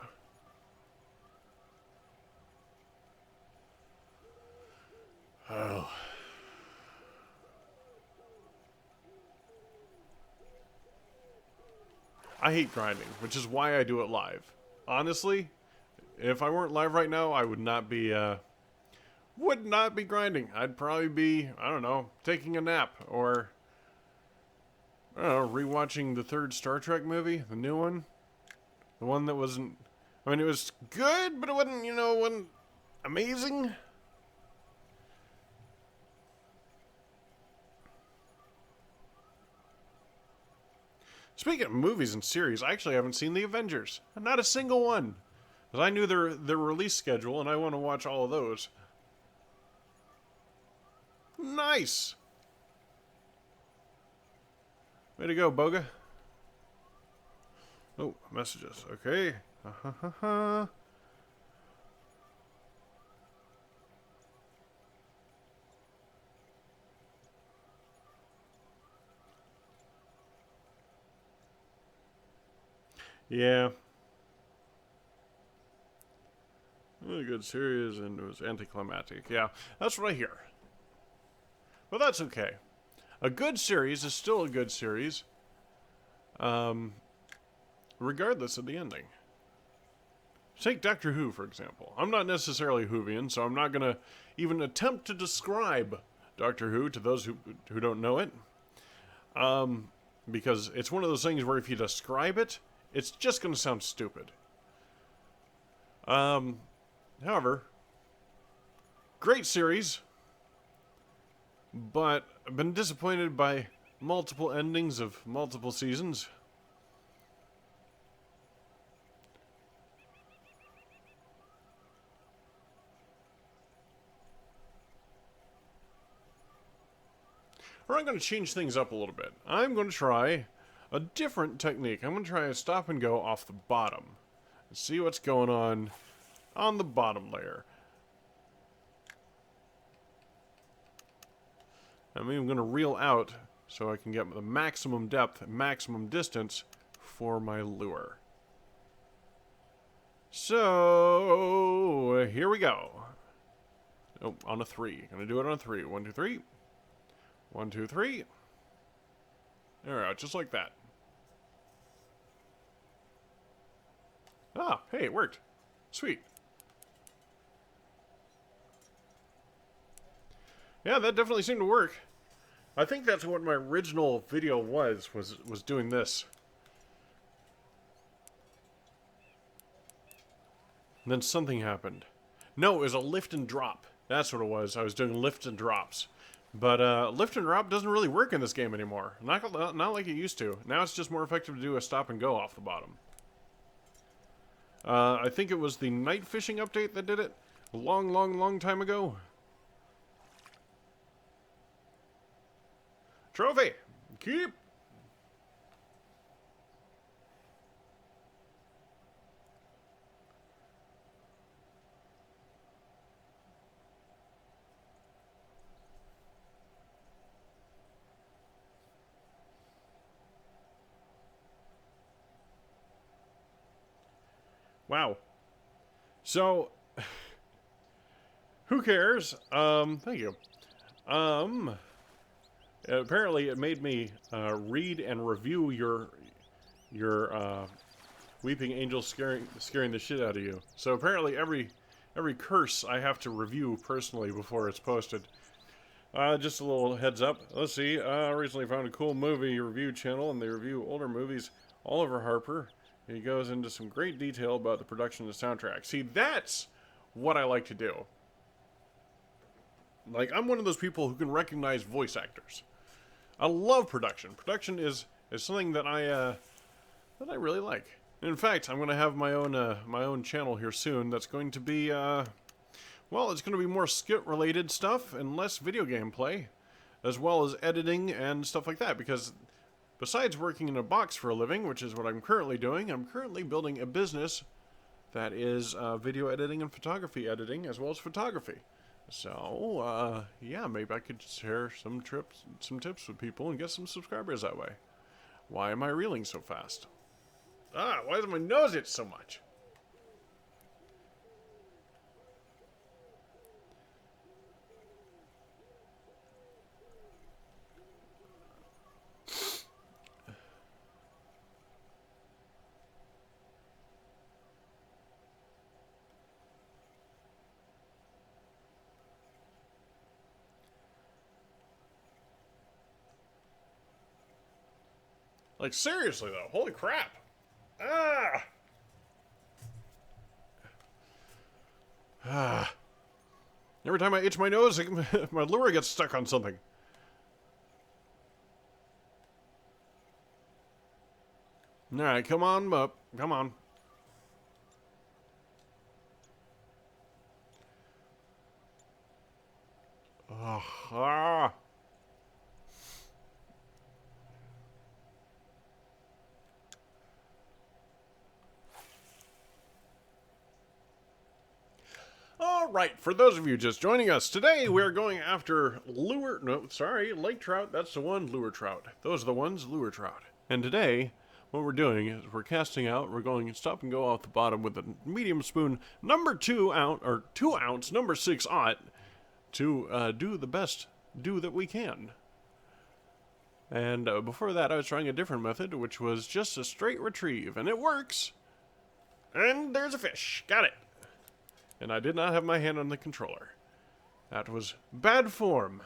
Oh. I hate grinding, which is why I do it live. Honestly, if I weren't live right now, I would not be grinding. I'd probably be, I don't know, taking a nap or, I don't know, rewatching the third Star Trek movie, the new one. The one that wasn't, I mean, it was good, but it wasn't, wasn't amazing. Speaking of movies and series, I actually haven't seen The Avengers. Not a single one. Because I knew their release schedule, and I want to watch all of those. Nice! Way to go, Boga. Oh, messages. Okay. Yeah. Really good series, and it was anticlimactic. Yeah, that's what I hear. But that's okay. A good series is still a good series, regardless of the ending. Take Doctor Who, for example. I'm not necessarily Whovian, so I'm not going to even attempt to describe Doctor Who to those who don't know it. Because it's one of those things where if you describe it, it's just going to sound stupid. However, great series, but I've been disappointed by multiple endings of multiple seasons. Or I'm going to change things up a little bit. I'm going to try a different technique. I'm going to try a stop and go off the bottom. And see what's going on the bottom layer. I'm even going to reel out so I can get the maximum depth, maximum distance for my lure. So, here we go. Oh, on a 3. Gonna do it on a 3. 1, 2, 3. 1, 2, 3. There we go, just like that. Ah, hey, it worked. Sweet. Yeah, that definitely seemed to work. I think that's what my original video was doing this. And then something happened. No, it was a lift and drop. That's what it was. I was doing lift and drops. But lift and drop doesn't really work in this game anymore. Not like it used to. Now it's just more effective to do a stop and go off the bottom. I think it was the night fishing update that did it. A long time ago. Trophy! Keep! Wow. So, who cares? Thank you. Apparently it made me read and review your Weeping Angel scaring the shit out of you. So apparently every curse I have to review personally before it's posted. Just a little heads up. Let's see. I recently found a cool movie review channel, and they review older movies. Oliver Harper. He goes into some great detail about the production and the soundtrack. See, that's what I like to do. Like, I'm one of those people who can recognize voice actors. I love production. Production is something that I really like. In fact, I'm going to have my own channel here soon. That's going to be well, it's going to be more skit-related stuff and less video game play, as well as editing and stuff like that. Because besides working in a box for a living, which is what I'm currently doing, I'm currently building a business that is video editing and photography editing, as well as photography. So, yeah, maybe I could share some tips with people and get some subscribers that way. Why am I reeling so fast? Why does my nose itch so much? Like, seriously, though. Holy crap. Every time I itch my nose, my lure gets stuck on something. Alright, come on up. Come on. Alright, for those of you just joining us, today we're going after lake trout, that's the one, lure trout. Those are the ones, lure trout. And today, what we're doing is we're casting out, we're going stop and go off the bottom with a medium spoon, number 2 ounce, number 6 aught, to do the best do that we can. And before that, I was trying a different method, which was just a straight retrieve, and it works. And there's a fish. Got it. And I did not have my hand on the controller. That was bad form.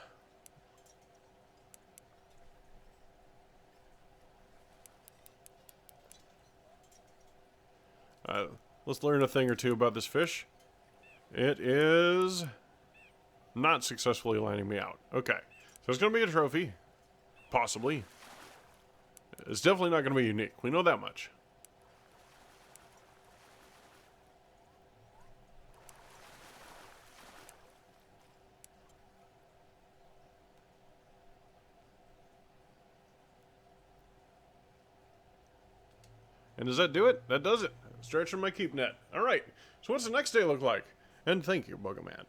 Let's learn a thing or two about this fish. It is not successfully lining me out. Okay, so it's going to be a trophy. Possibly. It's definitely not going to be unique. We know that much. And does that do it? That does it. Stretching my keep net. Alright, so what's the next day look like? And thank you, Buggerman.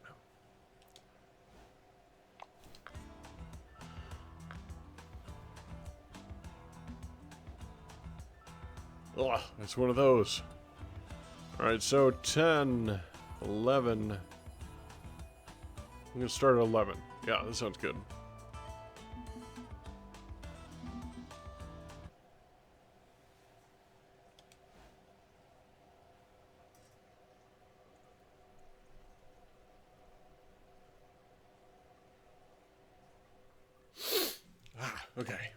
Ugh, it's one of those. Alright, so 10, 11. I'm going to start at 11. Yeah, that sounds good. Okay.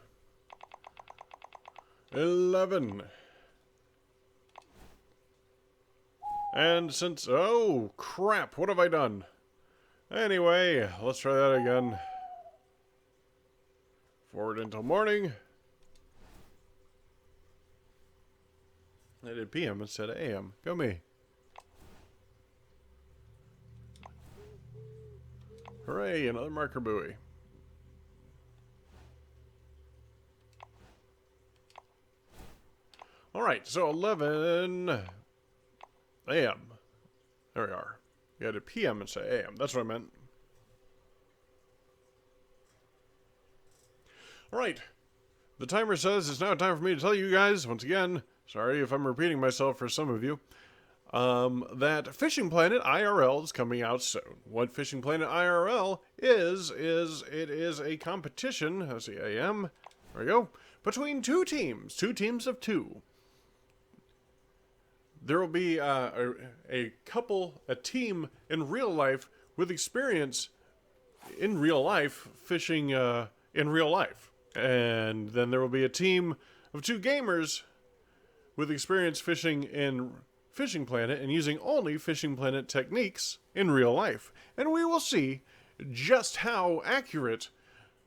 11. And since... Oh, crap. What have I done? Anyway, let's try that again. Forward until morning. I did PM instead of AM. Go me. Hooray, another marker buoy. Alright, so 11 AM. There we are. You had a PM instead of AM. That's what I meant. Alright. The timer says it's now time for me to tell you guys, once again, sorry if I'm repeating myself for some of you, that Fishing Planet IRL is coming out soon. What Fishing Planet IRL is it is a competition, let's see, AM, there we go, between two teams of two. There will be a team in real life with experience in real life fishing in real life. And then there will be a team of two gamers with experience fishing in Fishing Planet and using only Fishing Planet techniques in real life. And we will see just how accurate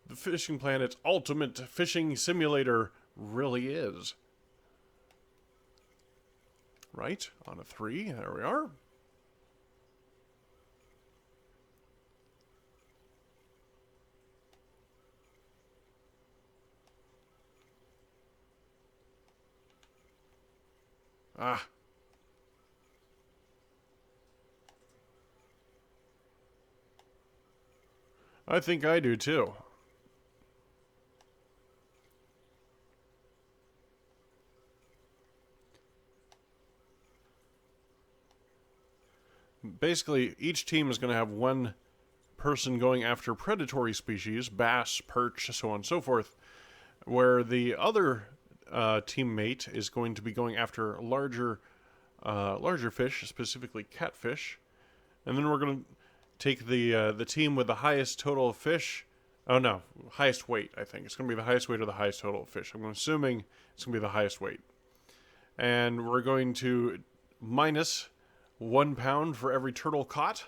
the Fishing Planet Ultimate Fishing Simulator really is. Right, on a 3, there we are. Ah. I think I do too. Basically, each team is going to have one person going after predatory species, bass, perch, so on and so forth, where the other teammate is going to be going after larger fish, specifically catfish, and then we're going to take the team with the highest total of fish. Oh no, highest weight. I think it's going to be the highest weight or the highest total of fish. I'm assuming it's going to be the highest weight, and we're going to minus 1 pound for every turtle caught.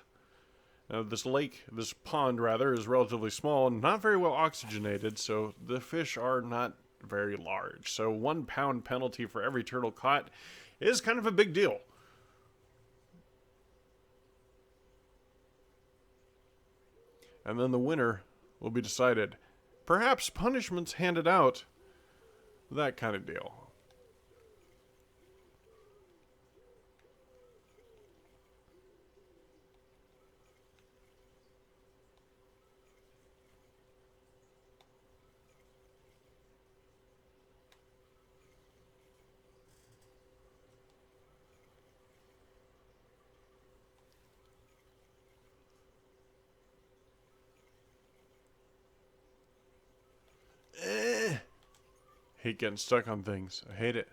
This pond rather, is relatively small and not very well oxygenated, so the fish are not very large. So 1 pound penalty for every turtle caught is kind of a big deal. And then the winner will be decided. Perhaps punishments handed out. That kind of deal. Hate getting stuck on things. I hate it.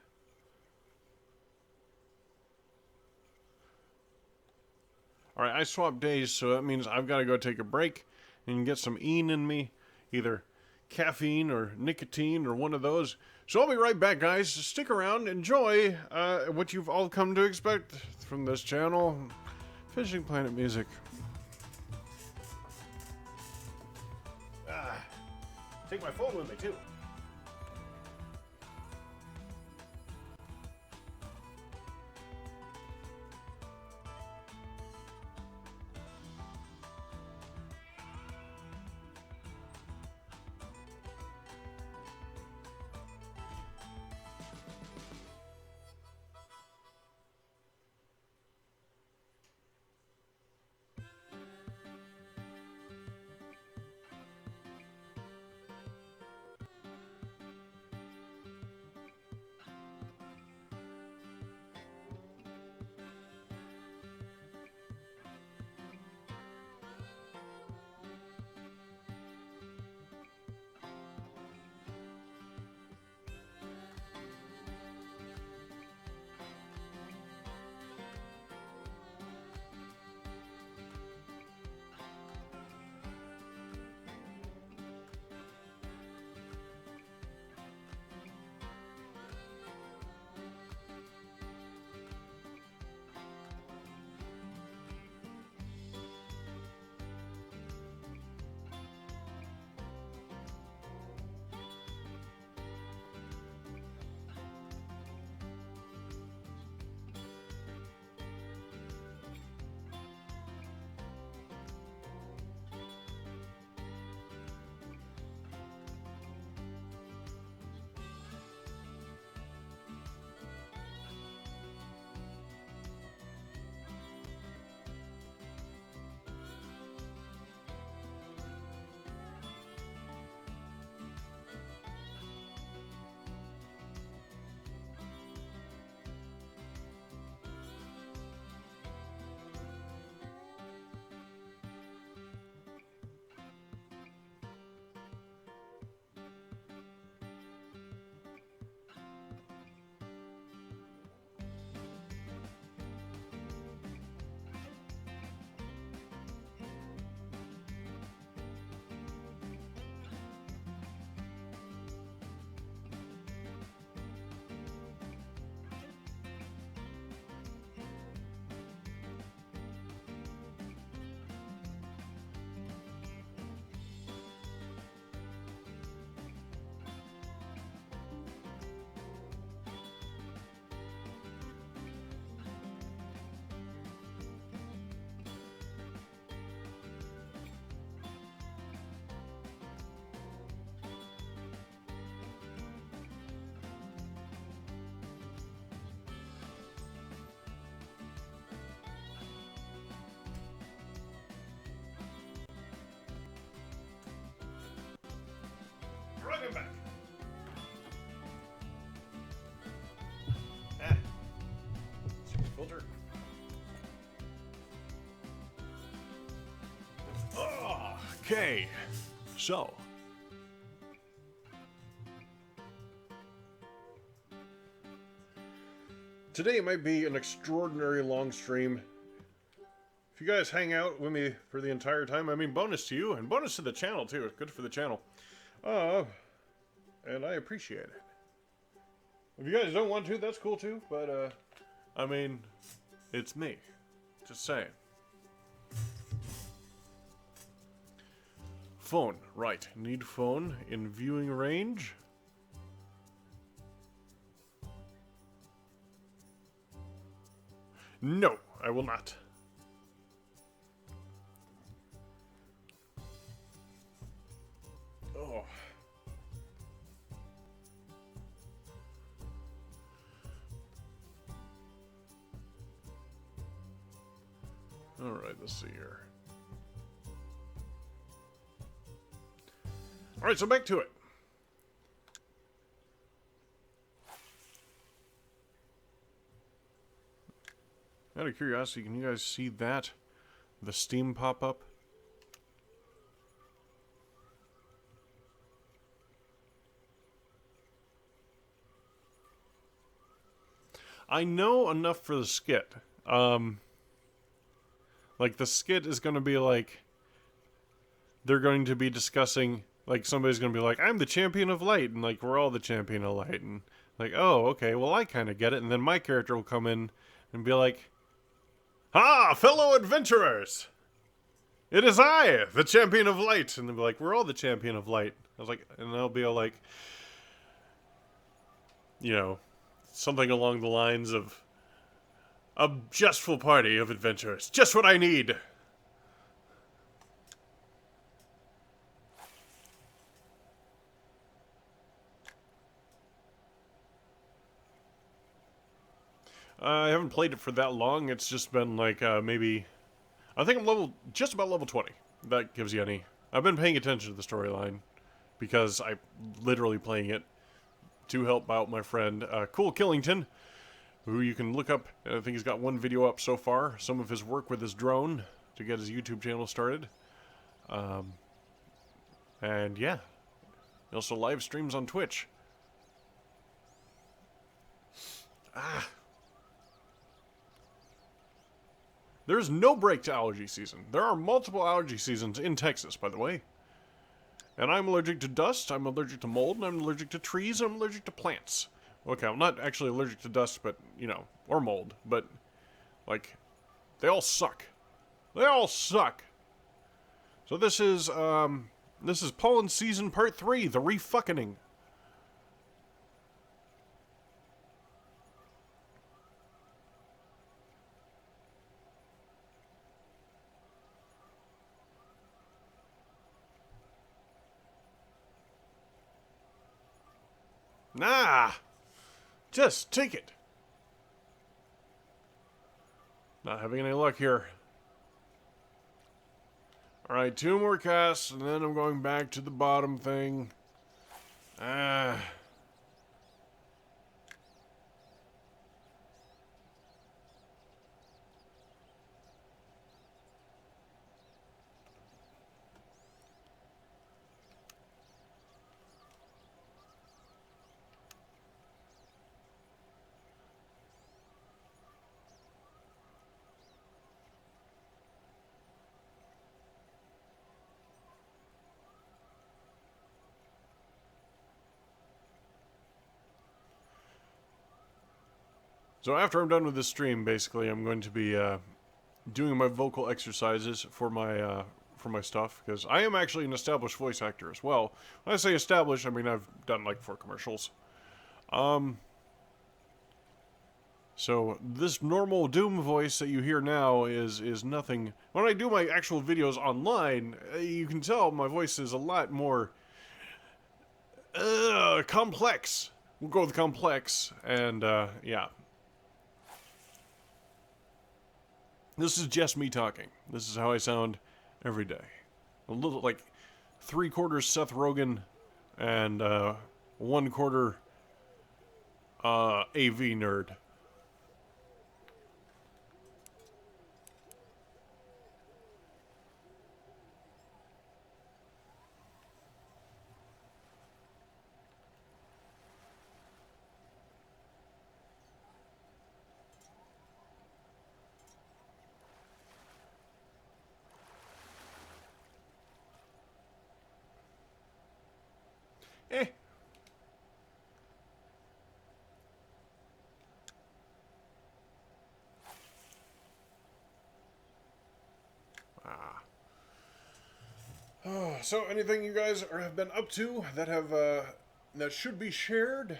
Alright, I swapped days, so that means I've got to go take a break and get some EAN in me. Either caffeine or nicotine or one of those. So I'll be right back, guys. Stick around. Enjoy what you've all come to expect from this channel. Fishing Planet music. Take my phone with me, too. Okay, so today might be an extraordinary long stream. If you guys hang out with me for the entire time, I mean, bonus to you, and bonus to the channel, too. It's good for the channel. And I appreciate it. If you guys don't want to, that's cool, too. But, I mean, it's me. Just saying. Phone. Right. Need phone in viewing range. No, I will not. Oh. Alright, let's see here. Alright, so back to it. Out of curiosity, can you guys see that? The Steam pop-up? I know enough for the skit. Like, the skit is going to be like... They're going to be discussing... Like, somebody's going to be like, I'm the champion of light, and, like, we're all the champion of light, and, like, oh, okay, well, I kind of get it, and then my character will come in and be like, ah, fellow adventurers! It is I, the champion of light! And they'll be like, we're all the champion of light. I was like, and they'll be all like, you know, something along the lines of, a jestful party of adventurers. Just what I need! I haven't played it for that long. It's just been like, maybe... I think I'm just about level 20. That gives you any... I've been paying attention to the storyline because I'm literally playing it to help out my friend, Cool Killington, who you can look up. I think he's got one video up so far. Some of his work with his drone to get his YouTube channel started. And yeah. He also live streams on Twitch. There's no break to allergy season. There are multiple allergy seasons in Texas, by the way. And I'm allergic to dust, I'm allergic to mold, and I'm allergic to trees, and I'm allergic to plants. Okay, I'm not actually allergic to dust, but, you know, or mold, but, like, they all suck. They all suck. So this is pollen season part 3, the refucking. Nah! Just take it! Not having any luck here. Alright, 2 more casts, and then I'm going back to the bottom thing. So after I'm done with this stream, basically, I'm going to be doing my vocal exercises for my stuff, because I am actually an established voice actor as well. When I say established, I mean I've done like 4 commercials. So this normal Doom voice that you hear now is nothing. When I do my actual videos online, you can tell my voice is a lot more complex. We'll go with complex, and yeah. This is just me talking. This is how I sound every day. A little, like, 3/4 Seth Rogen and 1/4 AV nerd. So, anything you guys have been up to that that should be shared?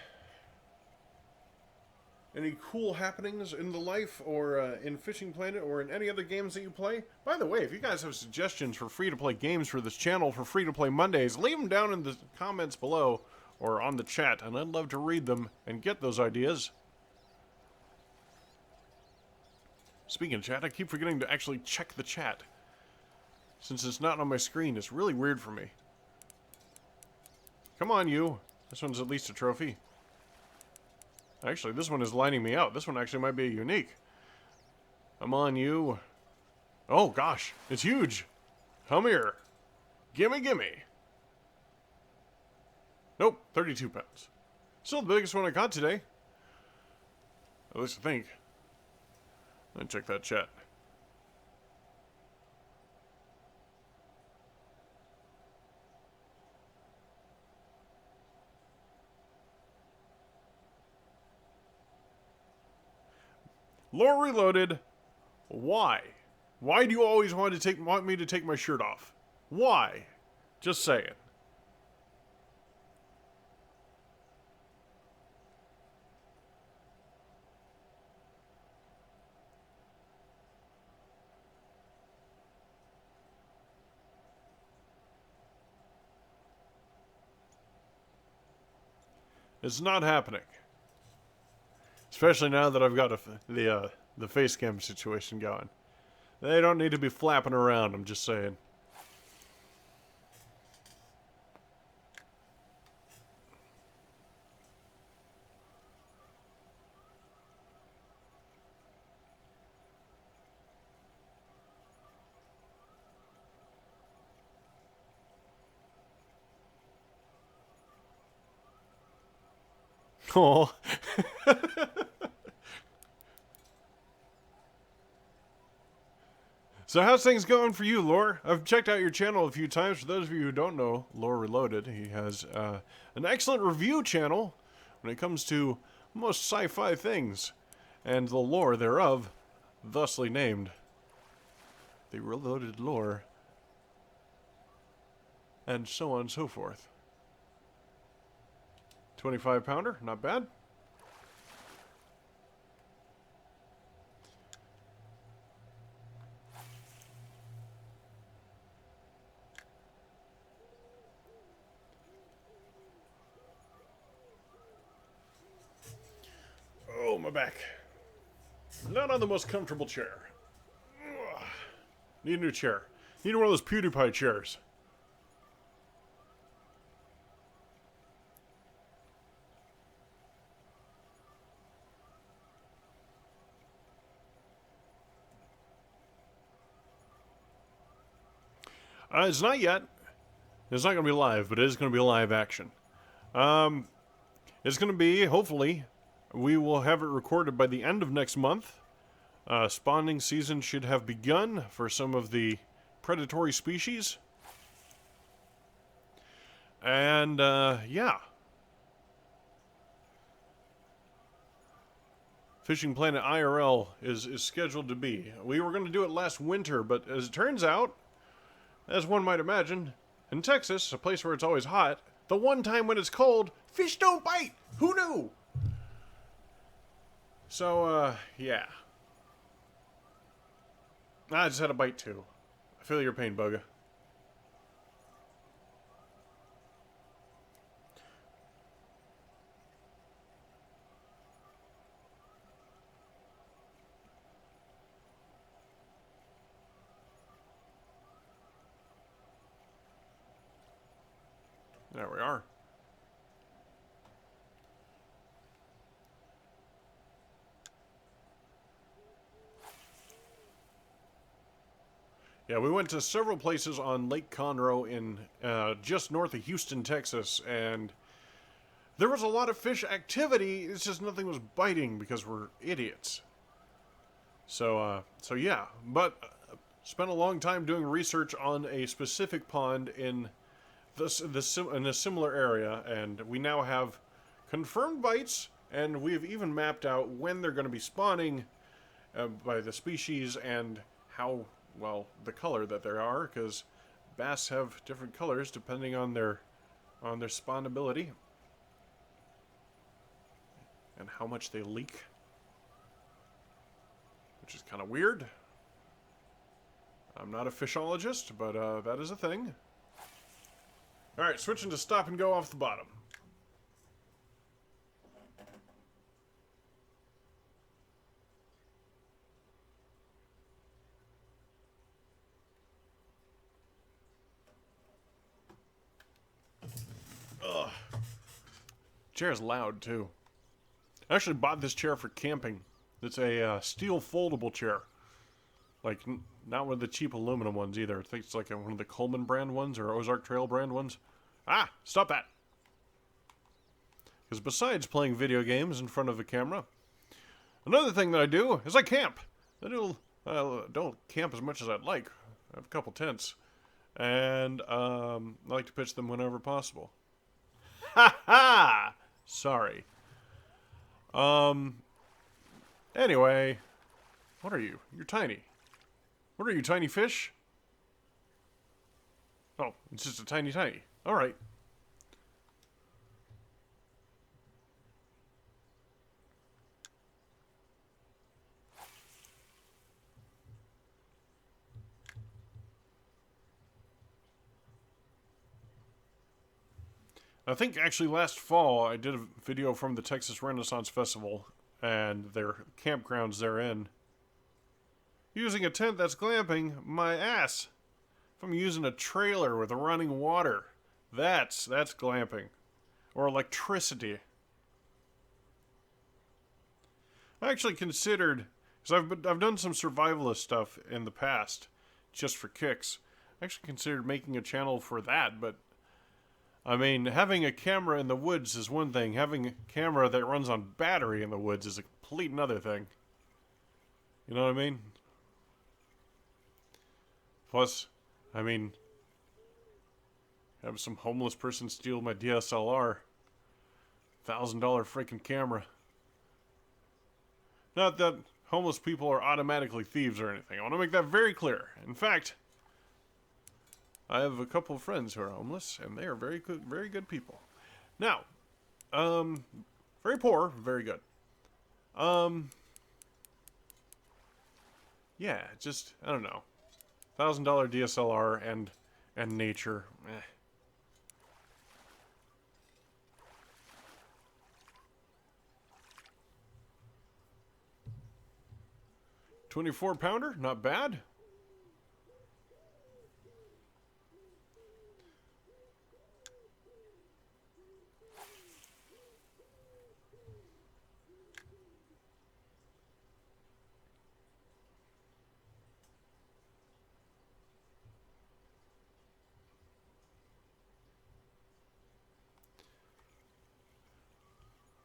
Any cool happenings in the life or in Fishing Planet or in any other games that you play? By the way, if you guys have suggestions for free-to-play games for this channel for free-to-play Mondays, leave them down in the comments below or on the chat, and I'd love to read them and get those ideas. Speaking of chat, I keep forgetting to actually check the chat. Since it's not on my screen, it's really weird for me. Come on, you. This one's at least a trophy. Actually, this one is lining me out. This one actually might be a unique. Come on, you. Oh, gosh. It's huge. Come here. Gimme, gimme. Nope, 32 pounds. Still the biggest one I caught today. At least I think. Let me check that chat. Lore Reloaded, why? Why do you always want me to take my shirt off? Why? Just saying. It's not happening. Especially now that I've got the face cam situation going. They don't need to be flapping around, I'm just saying. Oh. So how's things going for you, Lore? I've checked out your channel a few times. For those of you who don't know, Lore Reloaded, he has an excellent review channel when it comes to most sci-fi things, and the lore thereof, thusly named the Reloaded Lore, and so on and so forth. 25 pounder, not bad. Oh, my back. Not on the most comfortable chair. Ugh. Need a new chair. Need one of those PewDiePie chairs. It's not yet. It's not going to be live, but it is going to be live action. It's going to be, hopefully, we will have it recorded by the end of next month. Spawning season should have begun for some of the predatory species. And, yeah. Fishing Planet IRL is scheduled to be. We were going to do it last winter, but as it turns out, as one might imagine, in Texas, a place where it's always hot, the one time when it's cold, fish don't bite! Who knew? So, yeah. I just had a bite too. I feel your pain, Bugga. There we are. Yeah, we went to several places on Lake Conroe in just north of Houston, Texas, and there was a lot of fish activity. It's just nothing was biting because we're idiots. So yeah, but spent a long time doing research on a specific pond in in a similar area, and we now have confirmed bites, and we have even mapped out when they're going to be spawning by the species and how, well, the color that they are, because bass have different colors depending on their spawnability and how much they leak, which is kind of weird. I'm not a fishologist, but that is a thing. Alright, switching to stop and go off the bottom. Ugh. Chair's loud, too. I actually bought this chair for camping. It's a steel foldable chair. Like, not one of the cheap aluminum ones either. I think it's like one of the Coleman brand ones or Ozark Trail brand ones. Ah, stop that. Because besides playing video games in front of a camera, another thing that I do is I camp. I don't camp as much as I'd like. I have a couple tents. And I like to pitch them whenever possible. Ha ha! Sorry. Anyway, what are you? You're tiny. What are you, tiny fish? Oh, it's just a tiny. Alright. I think actually last fall I did a video from the Texas Renaissance Festival and their campgrounds therein. Using a tent that's glamping, my ass. If I'm using a trailer with running water, that's glamping. Or electricity. I actually considered, because I've done some survivalist stuff in the past, just for kicks. I actually considered making a channel for that, but I mean, having a camera in the woods is one thing. Having a camera that runs on battery in the woods is a complete another thing. You know what I mean? Plus, I mean, have some homeless person steal my DSLR. $1,000 freaking camera. Not that homeless people are automatically thieves or anything. I want to make that very clear. In fact, I have a couple of friends who are homeless, and they are very good people. Now, very poor, very good. Yeah, just, I don't know. $1,000 DSLR and nature. 24-pounder, not bad.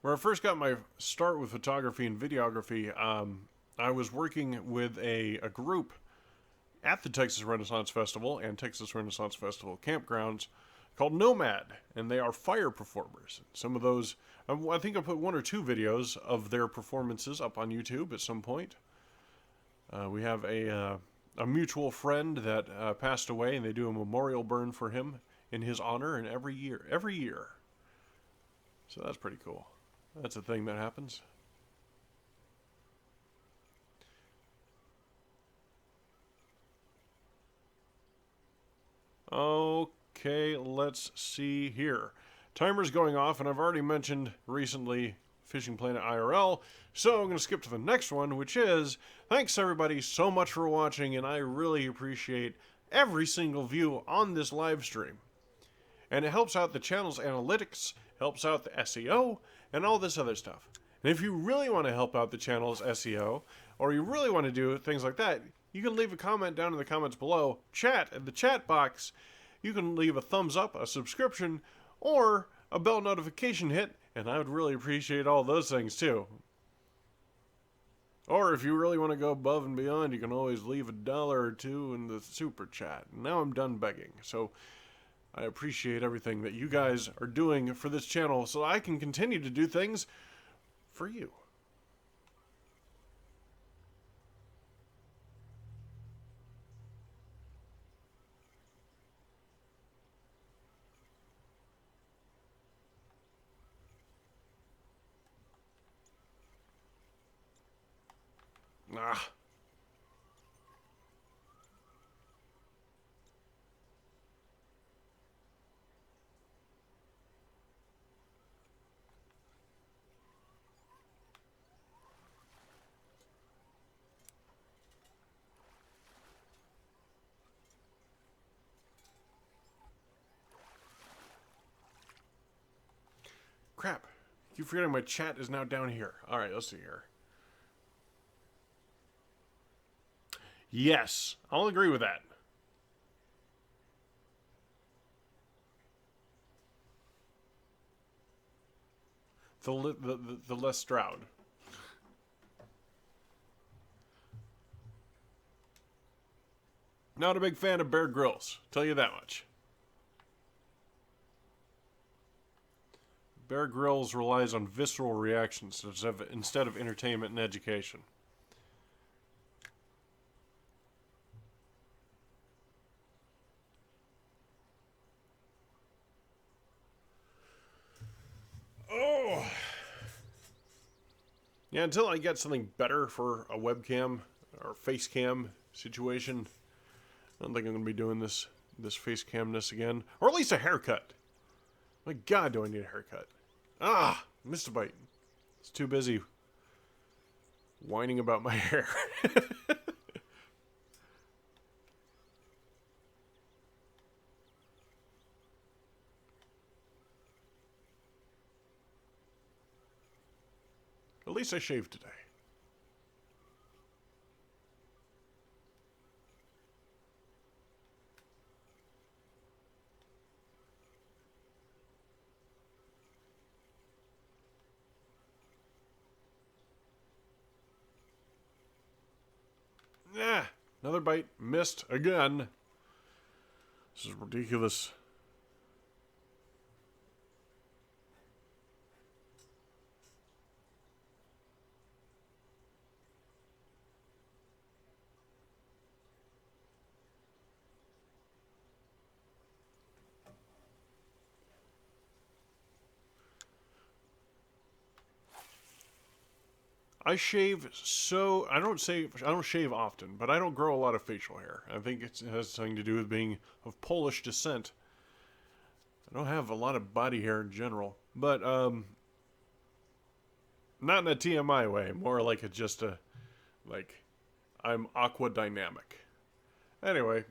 Where I first got my start with photography and videography, I was working with a group at the Texas Renaissance Festival and Texas Renaissance Festival campgrounds called Nomad, and they are fire performers. Some of those, I think I put 1 or 2 videos of their performances up on YouTube at some point. We have a mutual friend that passed away, and they do a memorial burn for him in his honor, and every year. So that's pretty cool. That's a thing that happens. Okay, let's see here. Timer's going off, and I've already mentioned recently Fishing Planet IRL, so I'm going to skip to the next one, which is, thanks everybody so much for watching, and I really appreciate every single view on this live stream. And it helps out the channel's analytics, helps out the SEO, and all this other stuff. And if you really want to help out the channel's SEO, or you really want to do things like that, you can leave a comment down in the comments below, chat in the chat box. You can leave a thumbs up, a subscription, or a bell notification hit, and I would really appreciate all those things too. Or if you really want to go above and beyond, you can always leave $1 or $2 in the super chat. Now I'm done begging, so I appreciate everything that you guys are doing for this channel so I can continue to do things for you. Ah. Crap. Keep forgetting my chat is now down here. Alright, let's see here. Yes, I'll agree with that. The less Stroud. Not a big fan of Bear Grylls, tell you that much. Bear Grylls relies on visceral reactions instead of entertainment and education. Oh! Yeah, until I get something better for a webcam or face cam situation, I don't think I'm going to be doing this face camness again. Or at least a haircut. My God, do I need a haircut. Ah! Missed a bite. It's too busy whining about my hair. At least I shaved today. Ah, another bite. Missed again. This is ridiculous. I don't shave often, but I don't grow a lot of facial hair. I think it has something to do with being of Polish descent. I don't have a lot of body hair in general, but not in a TMI way, more like I'm aqua dynamic. Anyway,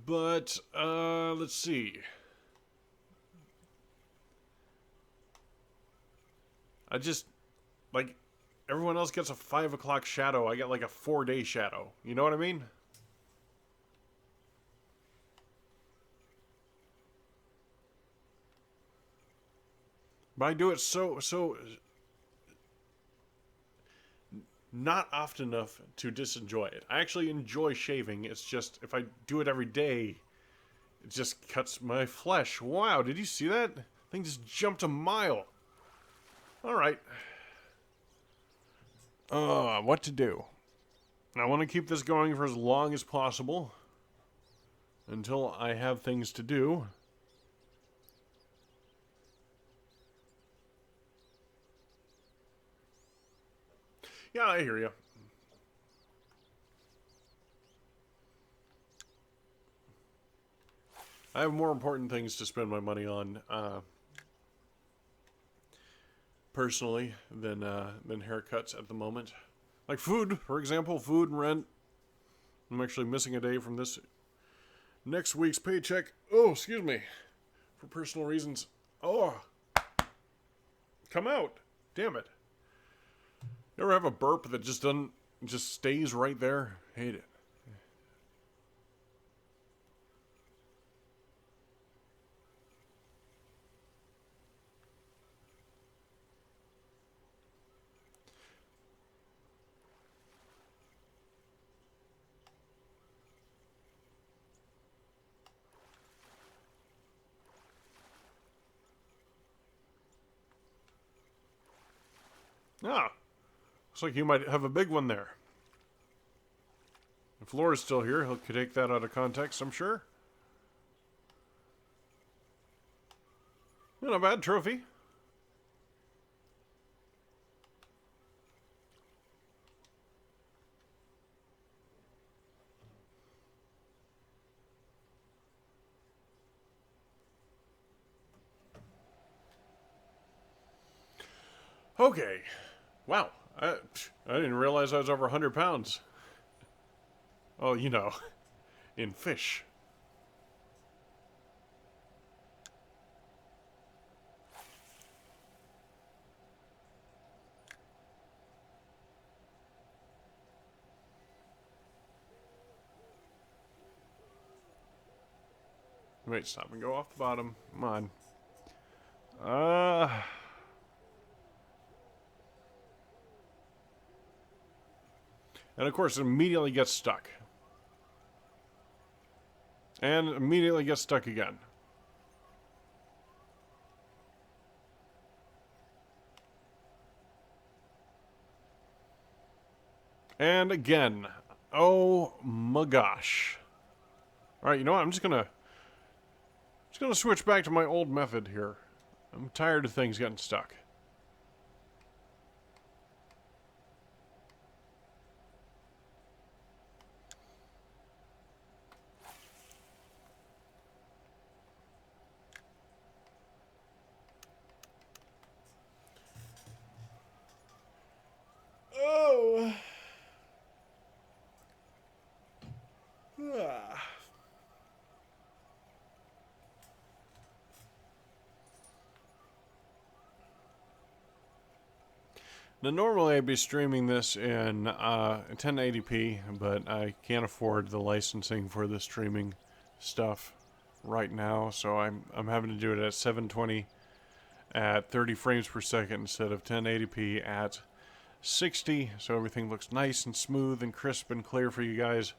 but let's see. I just, like, everyone else gets a 5 o'clock shadow. I get like a 4-day shadow. You know what I mean? But I do it so not often enough to disenjoy it. I actually enjoy shaving. It's just, if I do it every day, it just cuts my flesh. Wow, did you see that? Thing just jumped a mile. Alright. What to do? I want to keep this going for as long as possible. Until I have things to do. Yeah, I hear you. I have more important things to spend my money on, personally, than haircuts at the moment. Like food, for example, food and rent. I'm actually missing a day from this next week's paycheck. Oh, excuse me. For personal reasons. Oh. Come out. Damn it. You ever have a burp that just stays right there? Hate it. Ah. Looks like you might have a big one there. If Laura's still here, he'll take that out of context, I'm sure. Not a bad trophy. Okay. Wow. I didn't realize I was over 100 pounds. Oh, you know, in fish. Wait, stop and go off the bottom. Come on. And of course, it immediately gets stuck. And immediately gets stuck again. And again. Oh my gosh. Alright, you know what? I'm just gonna switch back to my old method here. I'm tired of things getting stuck. Oh. Ah. Now, normally I'd be streaming this in 1080p, but I can't afford the licensing for the streaming stuff right now, so I'm having to do it at 720 at 30 frames per second instead of 1080p at 60, so everything looks nice and smooth and crisp and clear for you guys.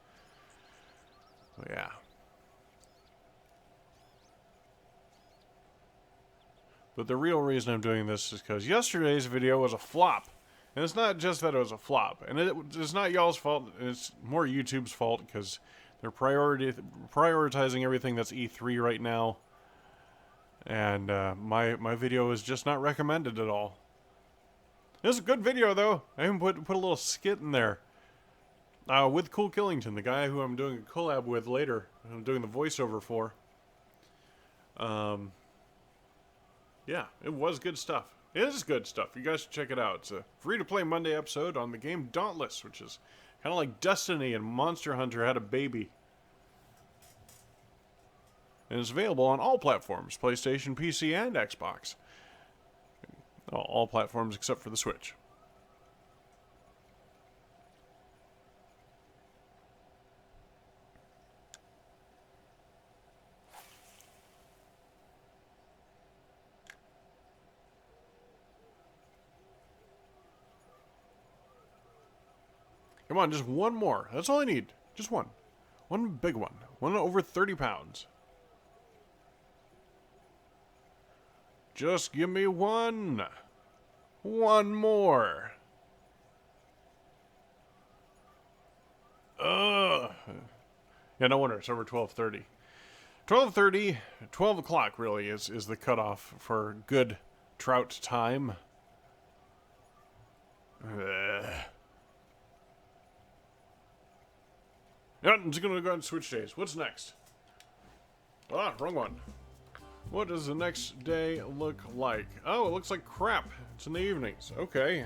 So, yeah. But the real reason I'm doing this is because yesterday's video was a flop. And it's not just that it was a flop. And it's not y'all's fault. It's more YouTube's fault because they're prioritizing everything that's E3 right now. And my video is just not recommended at all. It's a good video, though. I even put a little skit in there. With Cool Killington, the guy who I'm doing a collab with later. I'm doing the voiceover for. Yeah, it was good stuff. It is good stuff. You guys should check it out. It's a free-to-play Monday episode on the game Dauntless, which is kind of like Destiny and Monster Hunter had a baby. And it's available on all platforms, PlayStation, PC, and Xbox. All platforms except for the Switch. Come on, just one more. That's all I need. Just one. One big one. One over 30 pounds. Just give me one. One more. Ugh. Yeah, no wonder it's over 12:30. 12:30, 12 o'clock really is the cutoff for good trout time. Yeah, I'm just gonna go ahead and switch days. What's next? Ah, wrong one. What does the next day look like? Oh, it looks like crap. It's in the evenings. Okay.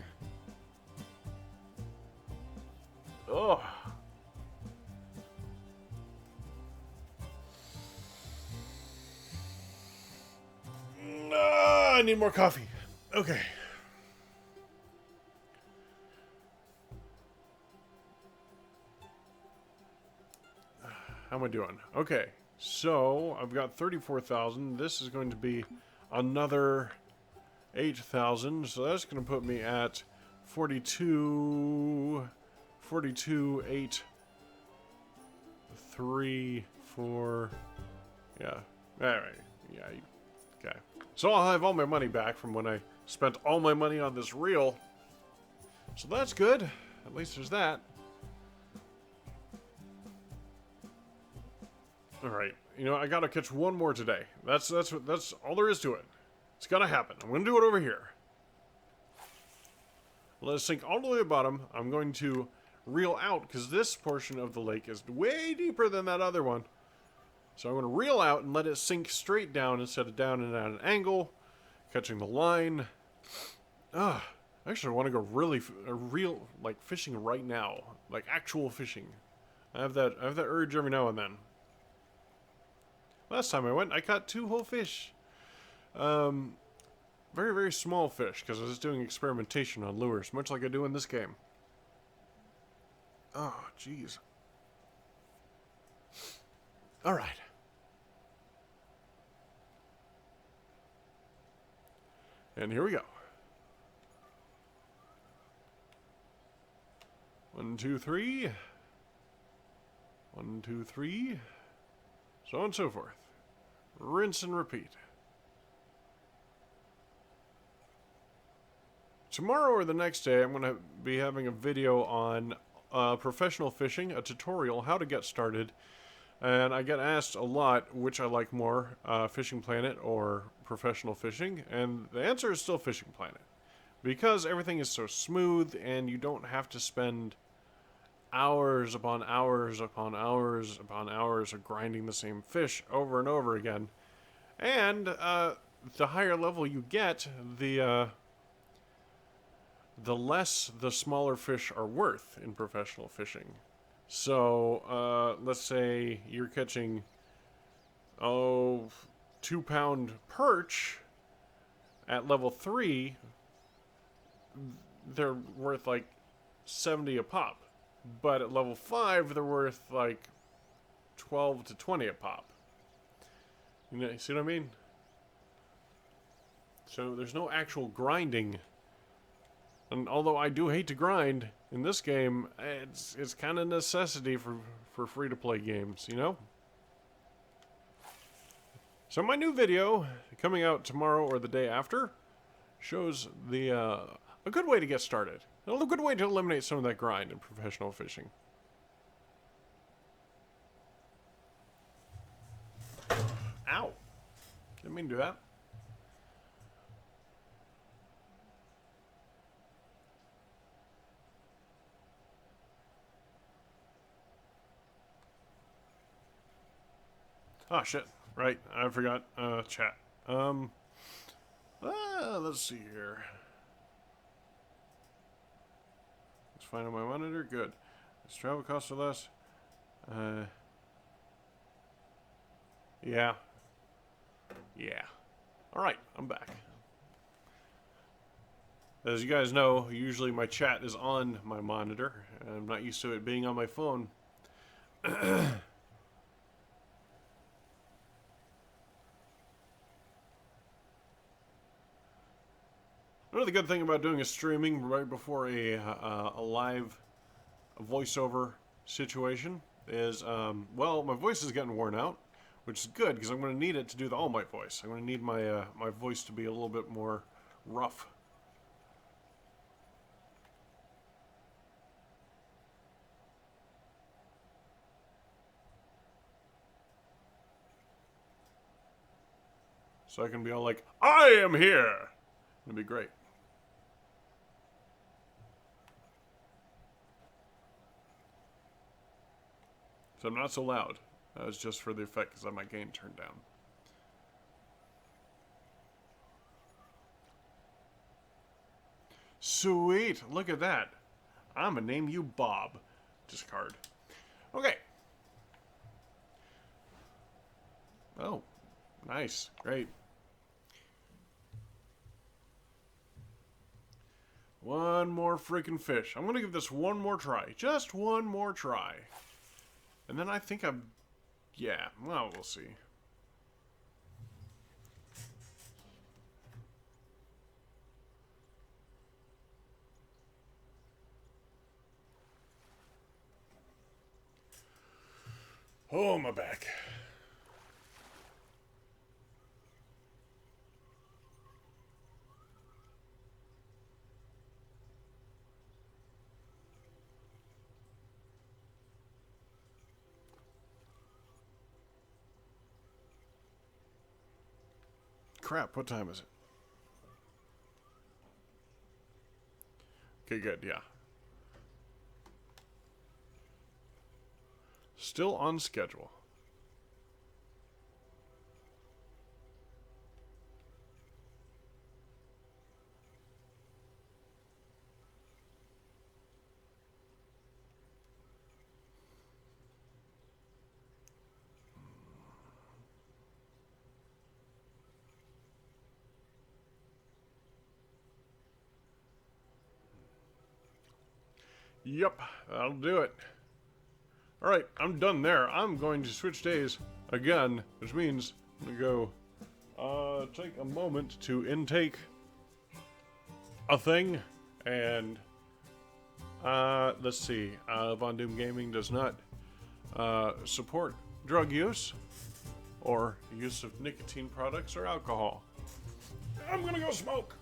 Ugh. I need more coffee. Okay. How am I doing? Okay, so I've got 34,000. This is going to be another 8,000. So that's going to put me at 42, 8, 3, 4. Yeah. All right. Yeah. Okay. So I'll have all my money back from when I spent all my money on this reel. So that's good. At least there's that. All right, you know, I gotta catch one more today. That's all there is to it. It's gotta happen. I'm gonna do it over here. Let it sink all the way to the bottom. I'm going to reel out because this portion of the lake is way deeper than that other one. So I'm gonna reel out and let it sink straight down instead of down and at an angle, catching the line. Actually, I want to go really, real, like, fishing right now. Like, actual fishing. I have that urge every now and then. Last time I went, I caught 2 whole fish. Very, very small fish, because I was doing experimentation on lures, much like I do in this game. Oh, jeez. Alright. And here we go. 1, 2, 3. 1, 2, 3. So on and so forth. Rinse and repeat. Tomorrow or the next day, I'm going to be having a video on professional fishing, a tutorial, how to get started. And I get asked a lot which I like more, Fishing Planet or professional fishing. And the answer is still Fishing Planet. Because everything is so smooth and you don't have to spend hours upon hours upon hours upon hours of grinding the same fish over and over again. And the higher level you get, the less the smaller fish are worth in professional fishing. So let's say you're catching 2-pound perch at level 3, they're worth like 70 a pop. But at level 5, they're worth like 12 to 20 a pop. You know, see what I mean? So there's no actual grinding. And although I do hate to grind, in this game, it's kind of necessity for free-to-play games, you know? So my new video, coming out tomorrow or the day after, shows a good way to get started. A good way to eliminate some of that grind in professional fishing. Ow! Didn't mean to do that. Oh, shit. Right. I forgot. Chat. Let's see here. Let's find on my monitor. Good. Does travel cost less? Yeah. Yeah. Alright, I'm back. As you guys know, usually my chat is on my monitor, and I'm not used to it being on my phone. Another good thing about doing a streaming right before a live voiceover situation is, well, my voice is getting worn out, which is good because I'm going to need it to do the All Might voice. I'm going to need my my voice to be a little bit more rough. So I can be all like, I am here! It'd be great. So I'm not so loud. That was just for the effect because I have my gain turned down. Sweet! Look at that. I'm gonna name you Bob. Discard. Okay. Oh. Nice. Great. One more freaking fish. I'm gonna give this one more try. Just one more try. And then I think I'm... Yeah, well, we'll see. Oh, my back. Crap, what time is it? Okay, good, yeah. Still on schedule. Yep, that'll do it. Alright, I'm done there. I'm going to switch days again, which means I'm going to go take a moment to intake a thing, and let's see. VonDOOM Gaming does not support drug use or use of nicotine products or alcohol. I'm gonna go smoke.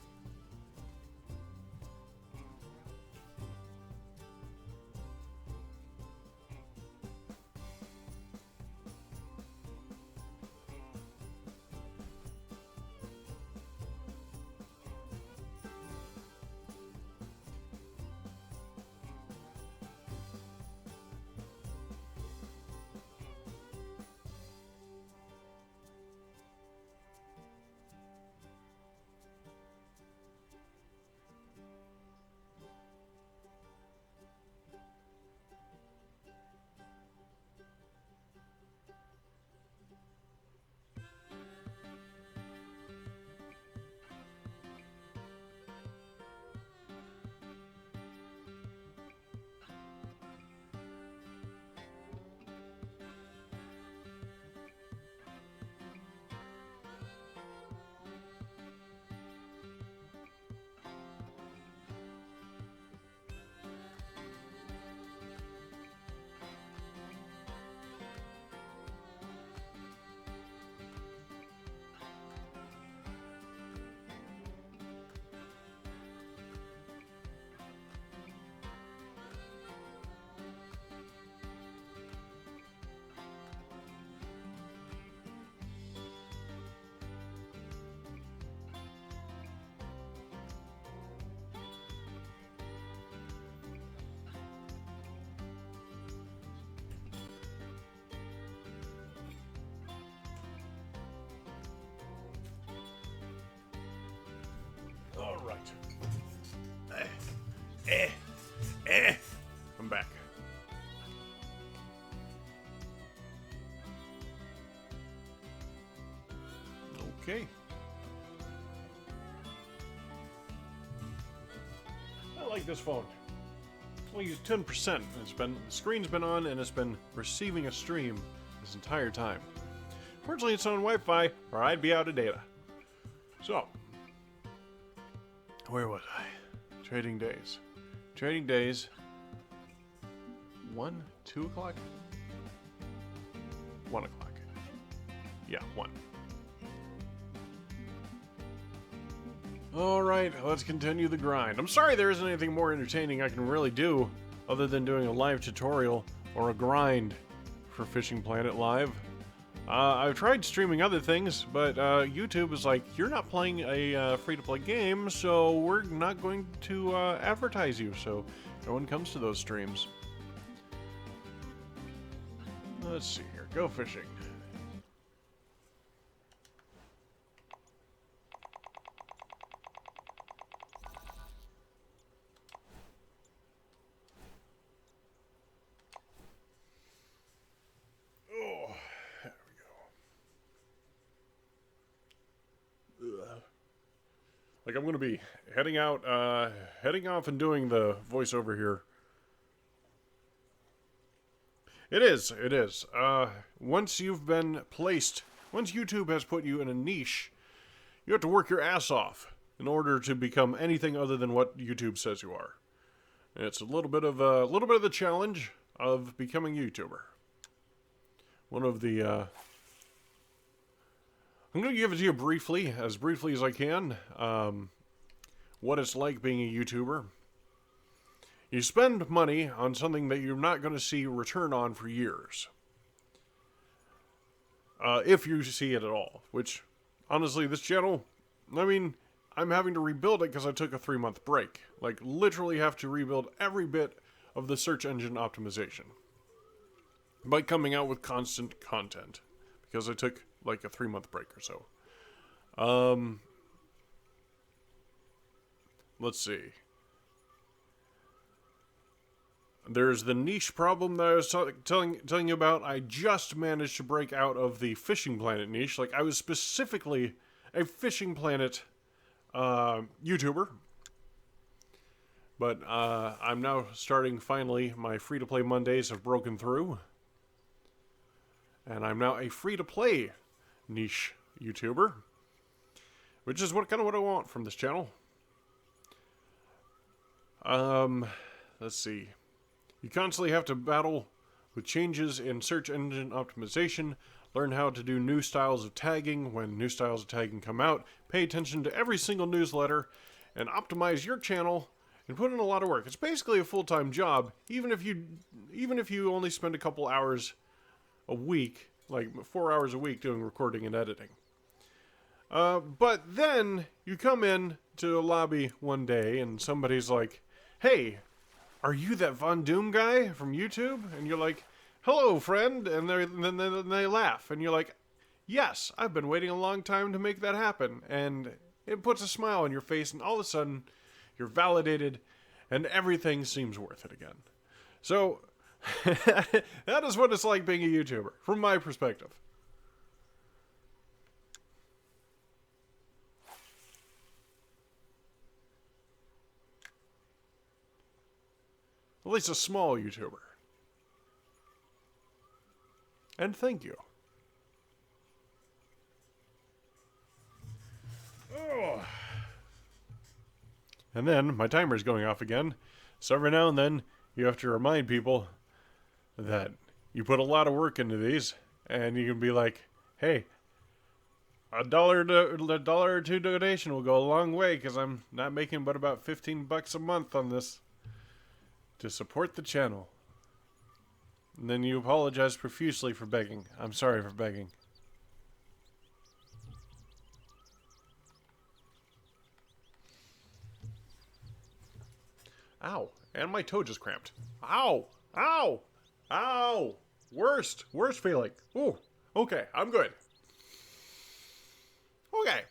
All right. I'm back. Okay. I like this phone. It's only used 10%. The screen's been on and it's been receiving a stream this entire time. Fortunately, it's on Wi-Fi, or I'd be out of data. So, where was I? Trading days. Trading days. 1, 2 o'clock? 1 o'clock. Yeah, 1. Alright, let's continue the grind. I'm sorry there isn't anything more entertaining I can really do other than doing a live tutorial or a grind for Fishing Planet Live. I've tried streaming other things, but YouTube is like, you're not playing a free-to-play game, so we're not going to advertise you, so no one comes to those streams. Let's see here. Go fishing. Like, I'm going to be heading off and doing the voiceover here. It is. Once you've been placed, once YouTube has put you in a niche, you have to work your ass off in order to become anything other than what YouTube says you are. And it's a little bit of the challenge of becoming a YouTuber. One of the, I'm going to give it to you briefly as I can, what it's like being a YouTuber. You spend money on something that you're not going to see return on for years. If you see it at all. Which, honestly, this channel, I mean, I'm having to rebuild it because I took a 3-month break. Like, literally have to rebuild every bit of the search engine optimization by coming out with constant content. Because I took like a 3-month break or so. Let's see. There's the niche problem that I was telling you about. I just managed to break out of the Fishing Planet niche. Like, I was specifically a Fishing Planet YouTuber. But I'm now starting, finally, my free-to-play Mondays have broken through. And I'm now a free-to-play niche YouTuber. Which is kind of what I want from this channel. Let's see. You constantly have to battle with changes in search engine optimization, learn how to do new styles of tagging when new styles of tagging come out, pay attention to every single newsletter, and optimize your channel and put in a lot of work. It's basically a full-time job, even if you only spend a couple hours a week, like 4 hours a week doing recording and editing. But then you come in to a lobby one day and somebody's like, "Hey, are you that VonDOOM guy from YouTube?" And you're like, "Hello, friend." And then they laugh. And you're like, "Yes, I've been waiting a long time to make that happen." And it puts a smile on your face, and all of a sudden, you're validated, and everything seems worth it again. So, that is what it's like being a YouTuber, from my perspective. At least a small YouTuber. And thank you. Oh. And then my timer's going off again. So every now and then you have to remind people that you put a lot of work into these, and you can be like, "Hey, a dollar or two donation will go a long way because I'm not making but about $15 a month on this to support the channel." And then you apologize profusely for begging. "I'm sorry for begging." Ow. And my toe just cramped. Ow. Ow. Ow. Worst feeling. Ooh. Okay, I'm good. Okay.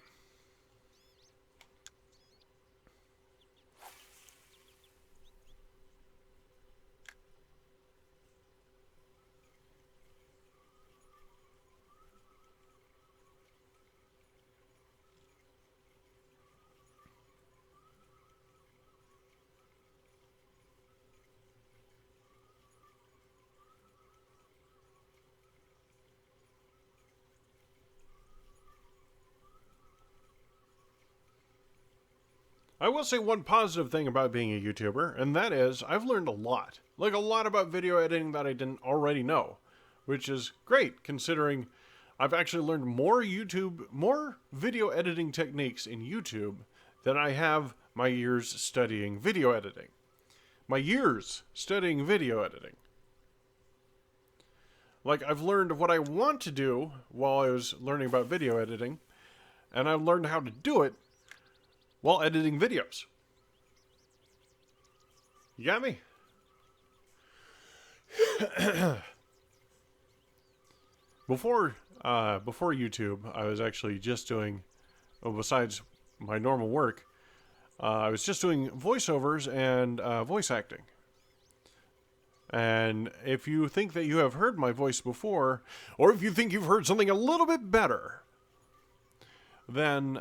I will say one positive thing about being a YouTuber, and that is I've learned a lot. Like a lot about video editing that I didn't already know, which is great considering I've actually learned more video editing techniques in YouTube than I have my years studying video editing. Like, I've learned what I want to do while I was learning about video editing, and I've learned how to do it while editing videos. You got me? Before YouTube, I was actually just doing, well, besides my normal work, I was just doing voiceovers and voice acting. And if you think that you have heard my voice before, or if you think you've heard something a little bit better, then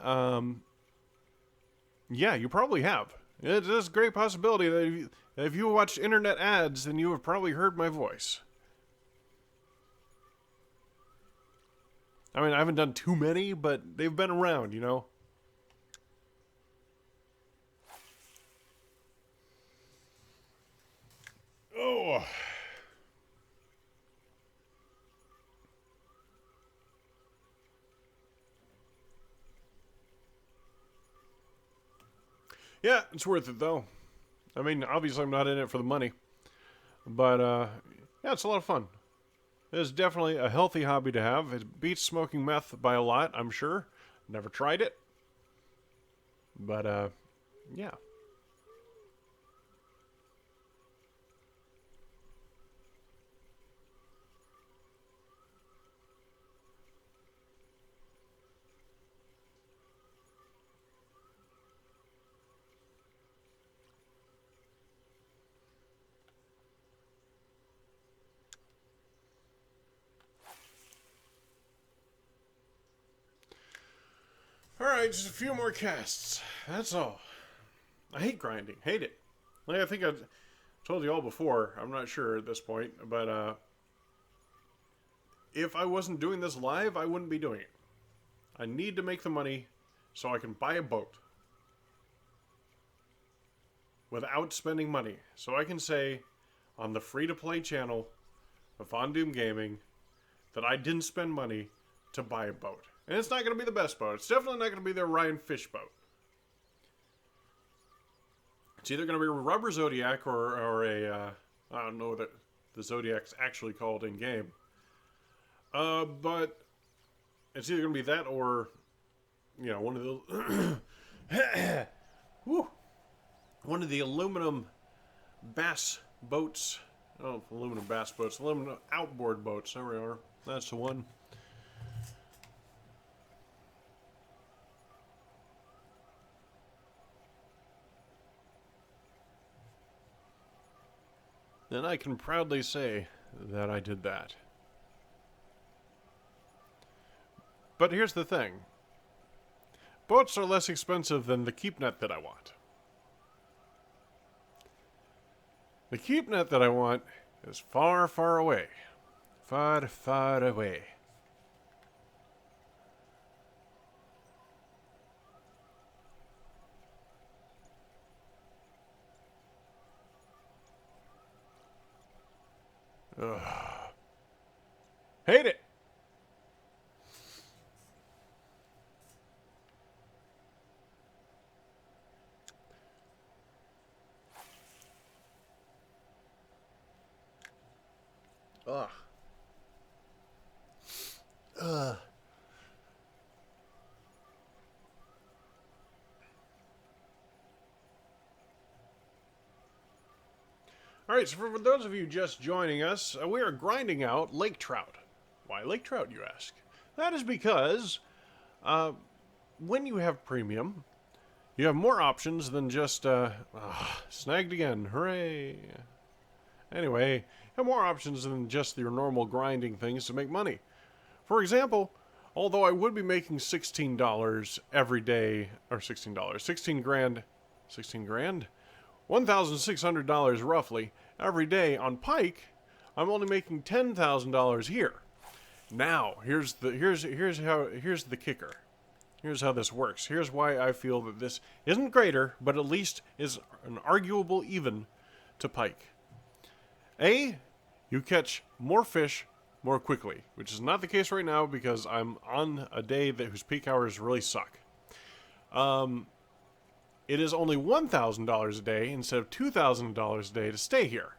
yeah, you probably have. It is a great possibility that if you watched internet ads, then you have probably heard my voice. I mean, I haven't done too many, but they've been around, you know? Oh. Yeah, it's worth it, though. I mean, obviously I'm not in it for the money. But, yeah, it's a lot of fun. It's definitely a healthy hobby to have. It beats smoking meth by a lot, I'm sure. Never tried it. But, yeah. Alright, just a few more casts. That's all. I hate grinding. Hate it. Like I think I told you all before, I'm not sure at this point, but if I wasn't doing this live, I wouldn't be doing it. I need to make the money so I can buy a boat without spending money. So I can say on the free-to-play channel of VonDOOM Gaming that I didn't spend money to buy a boat. And it's not going to be the best boat. It's definitely not going to be the Orion Fish boat. It's either going to be a rubber Zodiac or a, I don't know what the Zodiac's actually called in-game. But it's either going to be that or, you know, one of the... one of the aluminum bass boats. Oh, aluminum bass boats. Aluminum outboard boats. There we are. That's the one. And I can proudly say that I did that. But here's the thing. Boats are less expensive than the keep net that I want. The keep net that I want is far, far away. Far, far away. Ugh. Hate it. Ugh. Ugh. All right, so for those of you just joining us, we are grinding out lake trout. Why lake trout, you ask? That is because when you have premium, you have more options than just snagged again. Hooray! Anyway, you have more options than just your normal grinding things to make money. For example, although I would be making $16 every day, or $16, 16 grand, $1,600 roughly every day on pike, I'm only making $10,000 here. Now, here's the kicker. Here's how this works. Here's why I feel that this isn't greater, but at least is an arguable even to pike. A, you catch more fish more quickly, which is not the case right now because I'm on a day whose peak hours really suck. It is only $1,000 a day instead of $2,000 a day to stay here.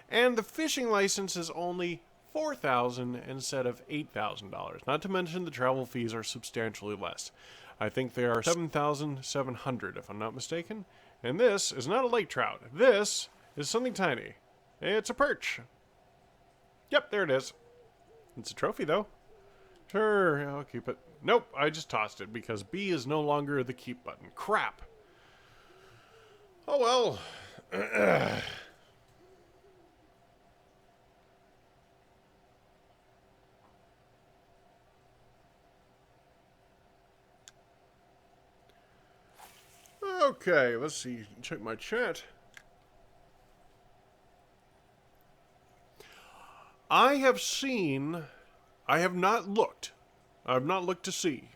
And the fishing license is only $4,000 instead of $8,000. Not to mention the travel fees are substantially less. I think they are $7,700 if I'm not mistaken. And this is not a lake trout. This is something tiny. It's a perch. Yep, there it is. It's a trophy though. Sure, I'll keep it. Nope, I just tossed it because B is no longer the keep button. Crap. Oh well. Okay, let's see. Check my chat. I have not looked. I have not looked to see.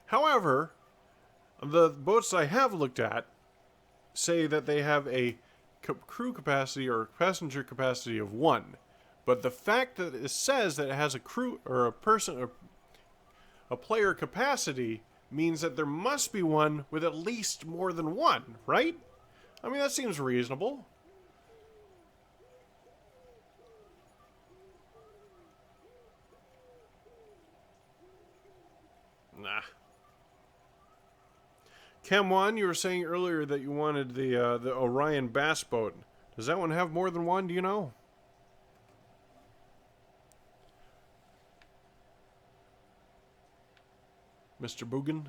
However, the boats I have looked at say that they have a crew capacity or passenger capacity of 1. But the fact that it says that it has a crew or a person or a player capacity means that there must be one with at least more than 1, right? I mean, that seems reasonable. Nah. Cam1, you were saying earlier that you wanted the Orion bass boat. Does that one have more than 1? Do you know? Mr. Boogan?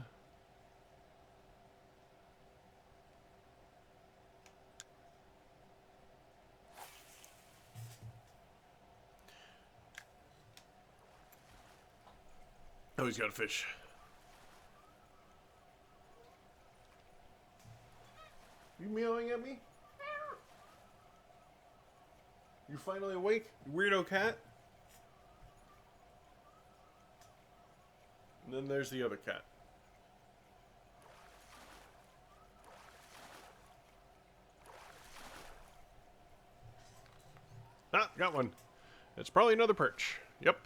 Oh, he's got a fish. You meowing at me? You finally awake, you weirdo cat? And then there's the other cat. Ah, got one. It's probably another perch. Yep.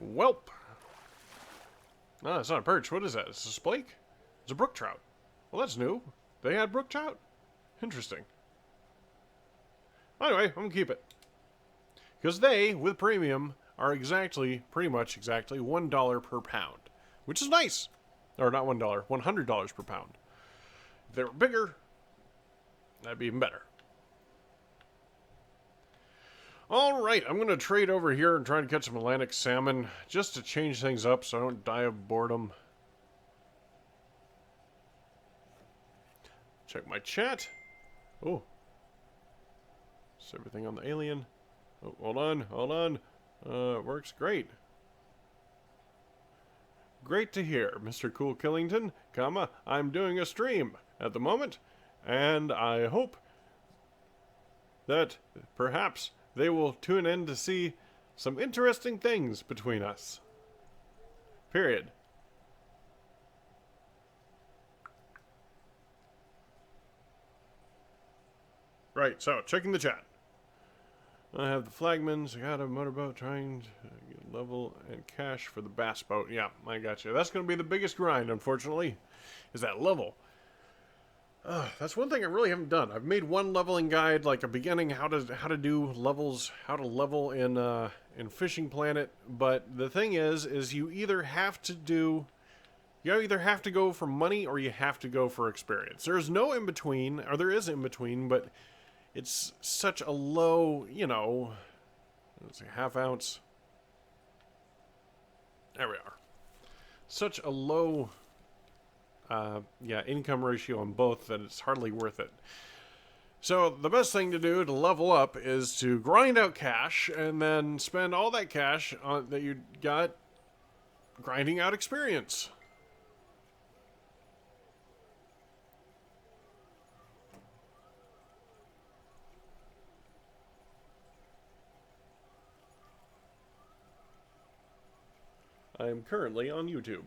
Welp. No, it's not a perch. What is that? It's a splake? It's a brook trout. Well, that's new. They had brook trout? Interesting. Anyway, I'm going to keep it. Because they, with premium, are pretty much exactly $1 per pound. Which is nice. Or not $1, $100 per pound. If they were bigger, that'd be even better. Alright, I'm going to trade over here and try to catch some Atlantic salmon, just to change things up so I don't die of boredom. Check my chat. Oh. Is everything on the alien? Oh, hold on. It works great. Great to hear, Mr. Cool Killington, I'm doing a stream at the moment, and I hope that perhaps they will tune in to see some interesting things between us. Period. Right, so, checking the chat. I have the flagmans, I got a motorboat trying to get level and cash for the bass boat. Yeah, I got you. That's going to be the biggest grind, unfortunately, is that level. That's one thing I really haven't done. I've made one leveling guide, like a beginning, how to do levels, how to level in Fishing Planet. But the thing is you either have to go for money or you have to go for experience. There's no in between, or there is in between, but it's such a low, let's see, half ounce. There we are. Such a low income ratio on both that it's hardly worth it. So the best thing to do to level up is to grind out cash and then spend all that cash that you got grinding out experience. I am currently on YouTube.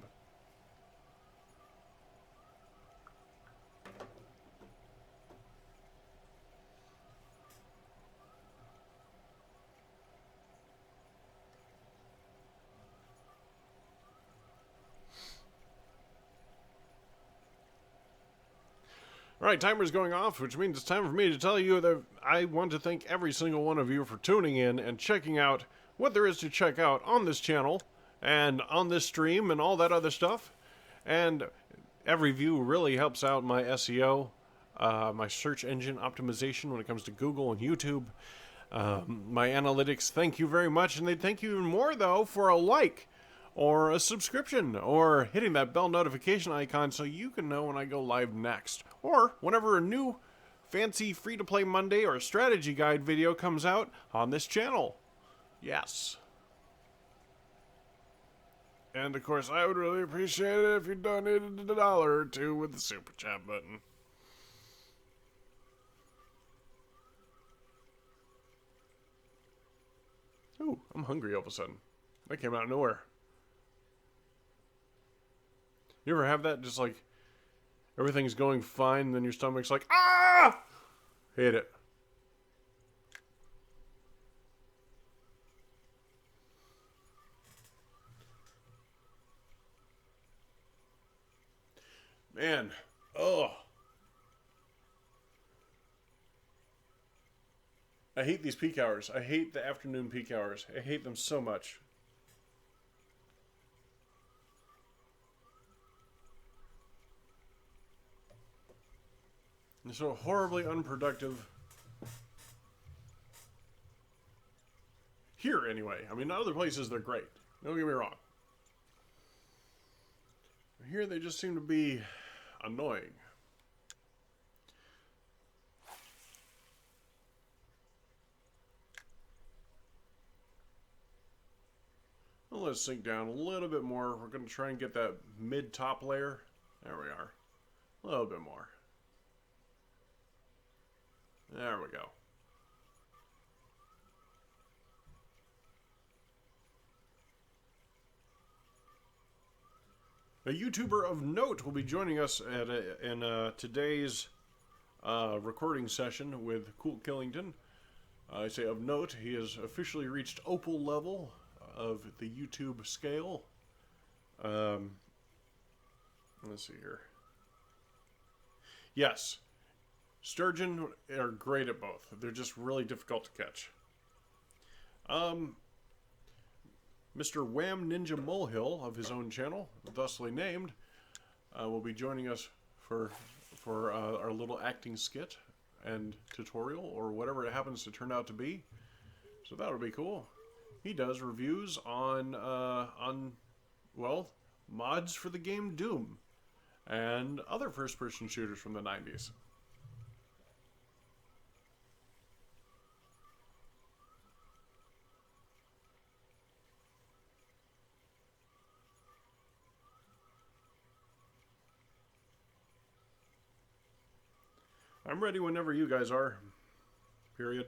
Alright, timer's going off, which means it's time for me to tell you that I want to thank every single one of you for tuning in and checking out what there is to check out on this channel and on this stream and all that other stuff. And every view really helps out my SEO, my search engine optimization when it comes to Google and YouTube. My analytics, thank you very much, and they thank you even more, though, for a like or a subscription, or hitting that bell notification icon so you can know when I go live next, or whenever a new fancy free-to-play Monday or strategy guide video comes out on this channel. Yes. And of course, I would really appreciate it if you donated $1 or $2 with the super chat button. Ooh, I'm hungry all of a sudden. That came out of nowhere. You ever have that? Just like everything's going fine, and then your stomach's like, ah! Hate it. Man, oh. I hate these peak hours. I hate the afternoon peak hours. I hate them so much. They're so horribly unproductive. Here, anyway. I mean, in other places, they're great. Don't get me wrong. Here, they just seem to be annoying. Well, let's sink down a little bit more. We're going to try and get that mid-top layer. There we are. A little bit more. There we go. A YouTuber of note will be joining us in today's recording session with Cool Killington. I say of note, he has officially reached opal level of the YouTube scale. Let's see here. Yes, sturgeon are great at both. They're just really difficult to catch. Mr. Wham Ninja Molehill of his own channel, thusly named, will be joining us for our little acting skit and tutorial, or whatever it happens to turn out to be. So that would be cool. He does reviews on well, mods for the game Doom and other first-person shooters from the 90s. I'm ready whenever you guys are. Period.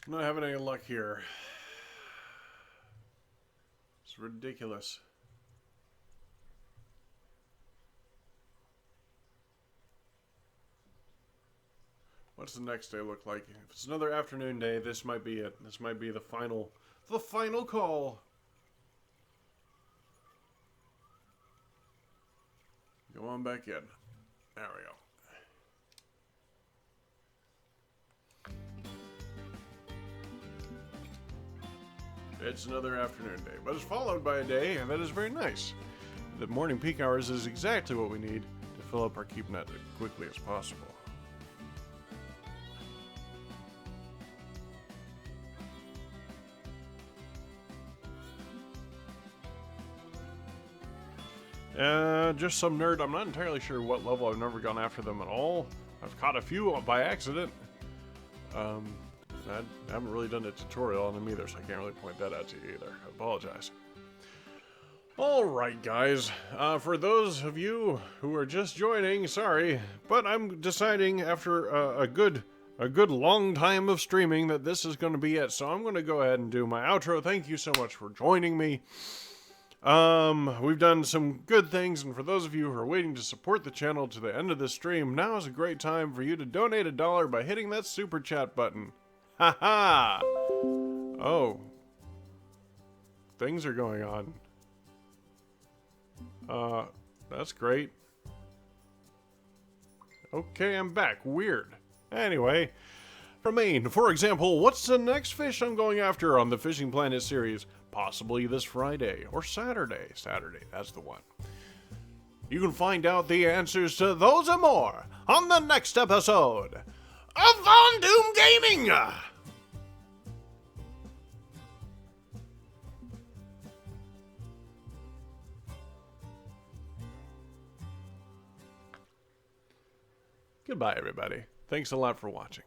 I'm not having any luck here. It's ridiculous. What's the next day look like? If it's another afternoon day, this might be it. This might be the final call. Go on back in. There we go. It's another afternoon day, but it's followed by a day that is very nice. The morning peak hours is exactly what we need to fill up our keep net as quickly as possible. Just some nerd. I'm not entirely sure what level. I've never gone after them at all. I've caught a few by accident. I haven't really done a tutorial on them either, so I can't really point that out to you either. I apologize. Alright, guys. For those of you who are just joining, sorry, but I'm deciding after a good long time of streaming that this is going to be it. So I'm going to go ahead and do my outro. Thank you so much for joining me. We've done some good things, and for those of you who are waiting to support the channel to the end of this stream, now is a great time for you to donate $1 by hitting that super chat button. Haha! Oh. Things are going on. That's great. Okay, I'm back. Weird. Anyway, remain. For example, what's the next fish I'm going after on the Fishing Planet series? Possibly this Friday or Saturday. Saturday, that's the one. You can find out the answers to those and more on the next episode of VonDOOM Gaming! Goodbye, everybody. Thanks a lot for watching.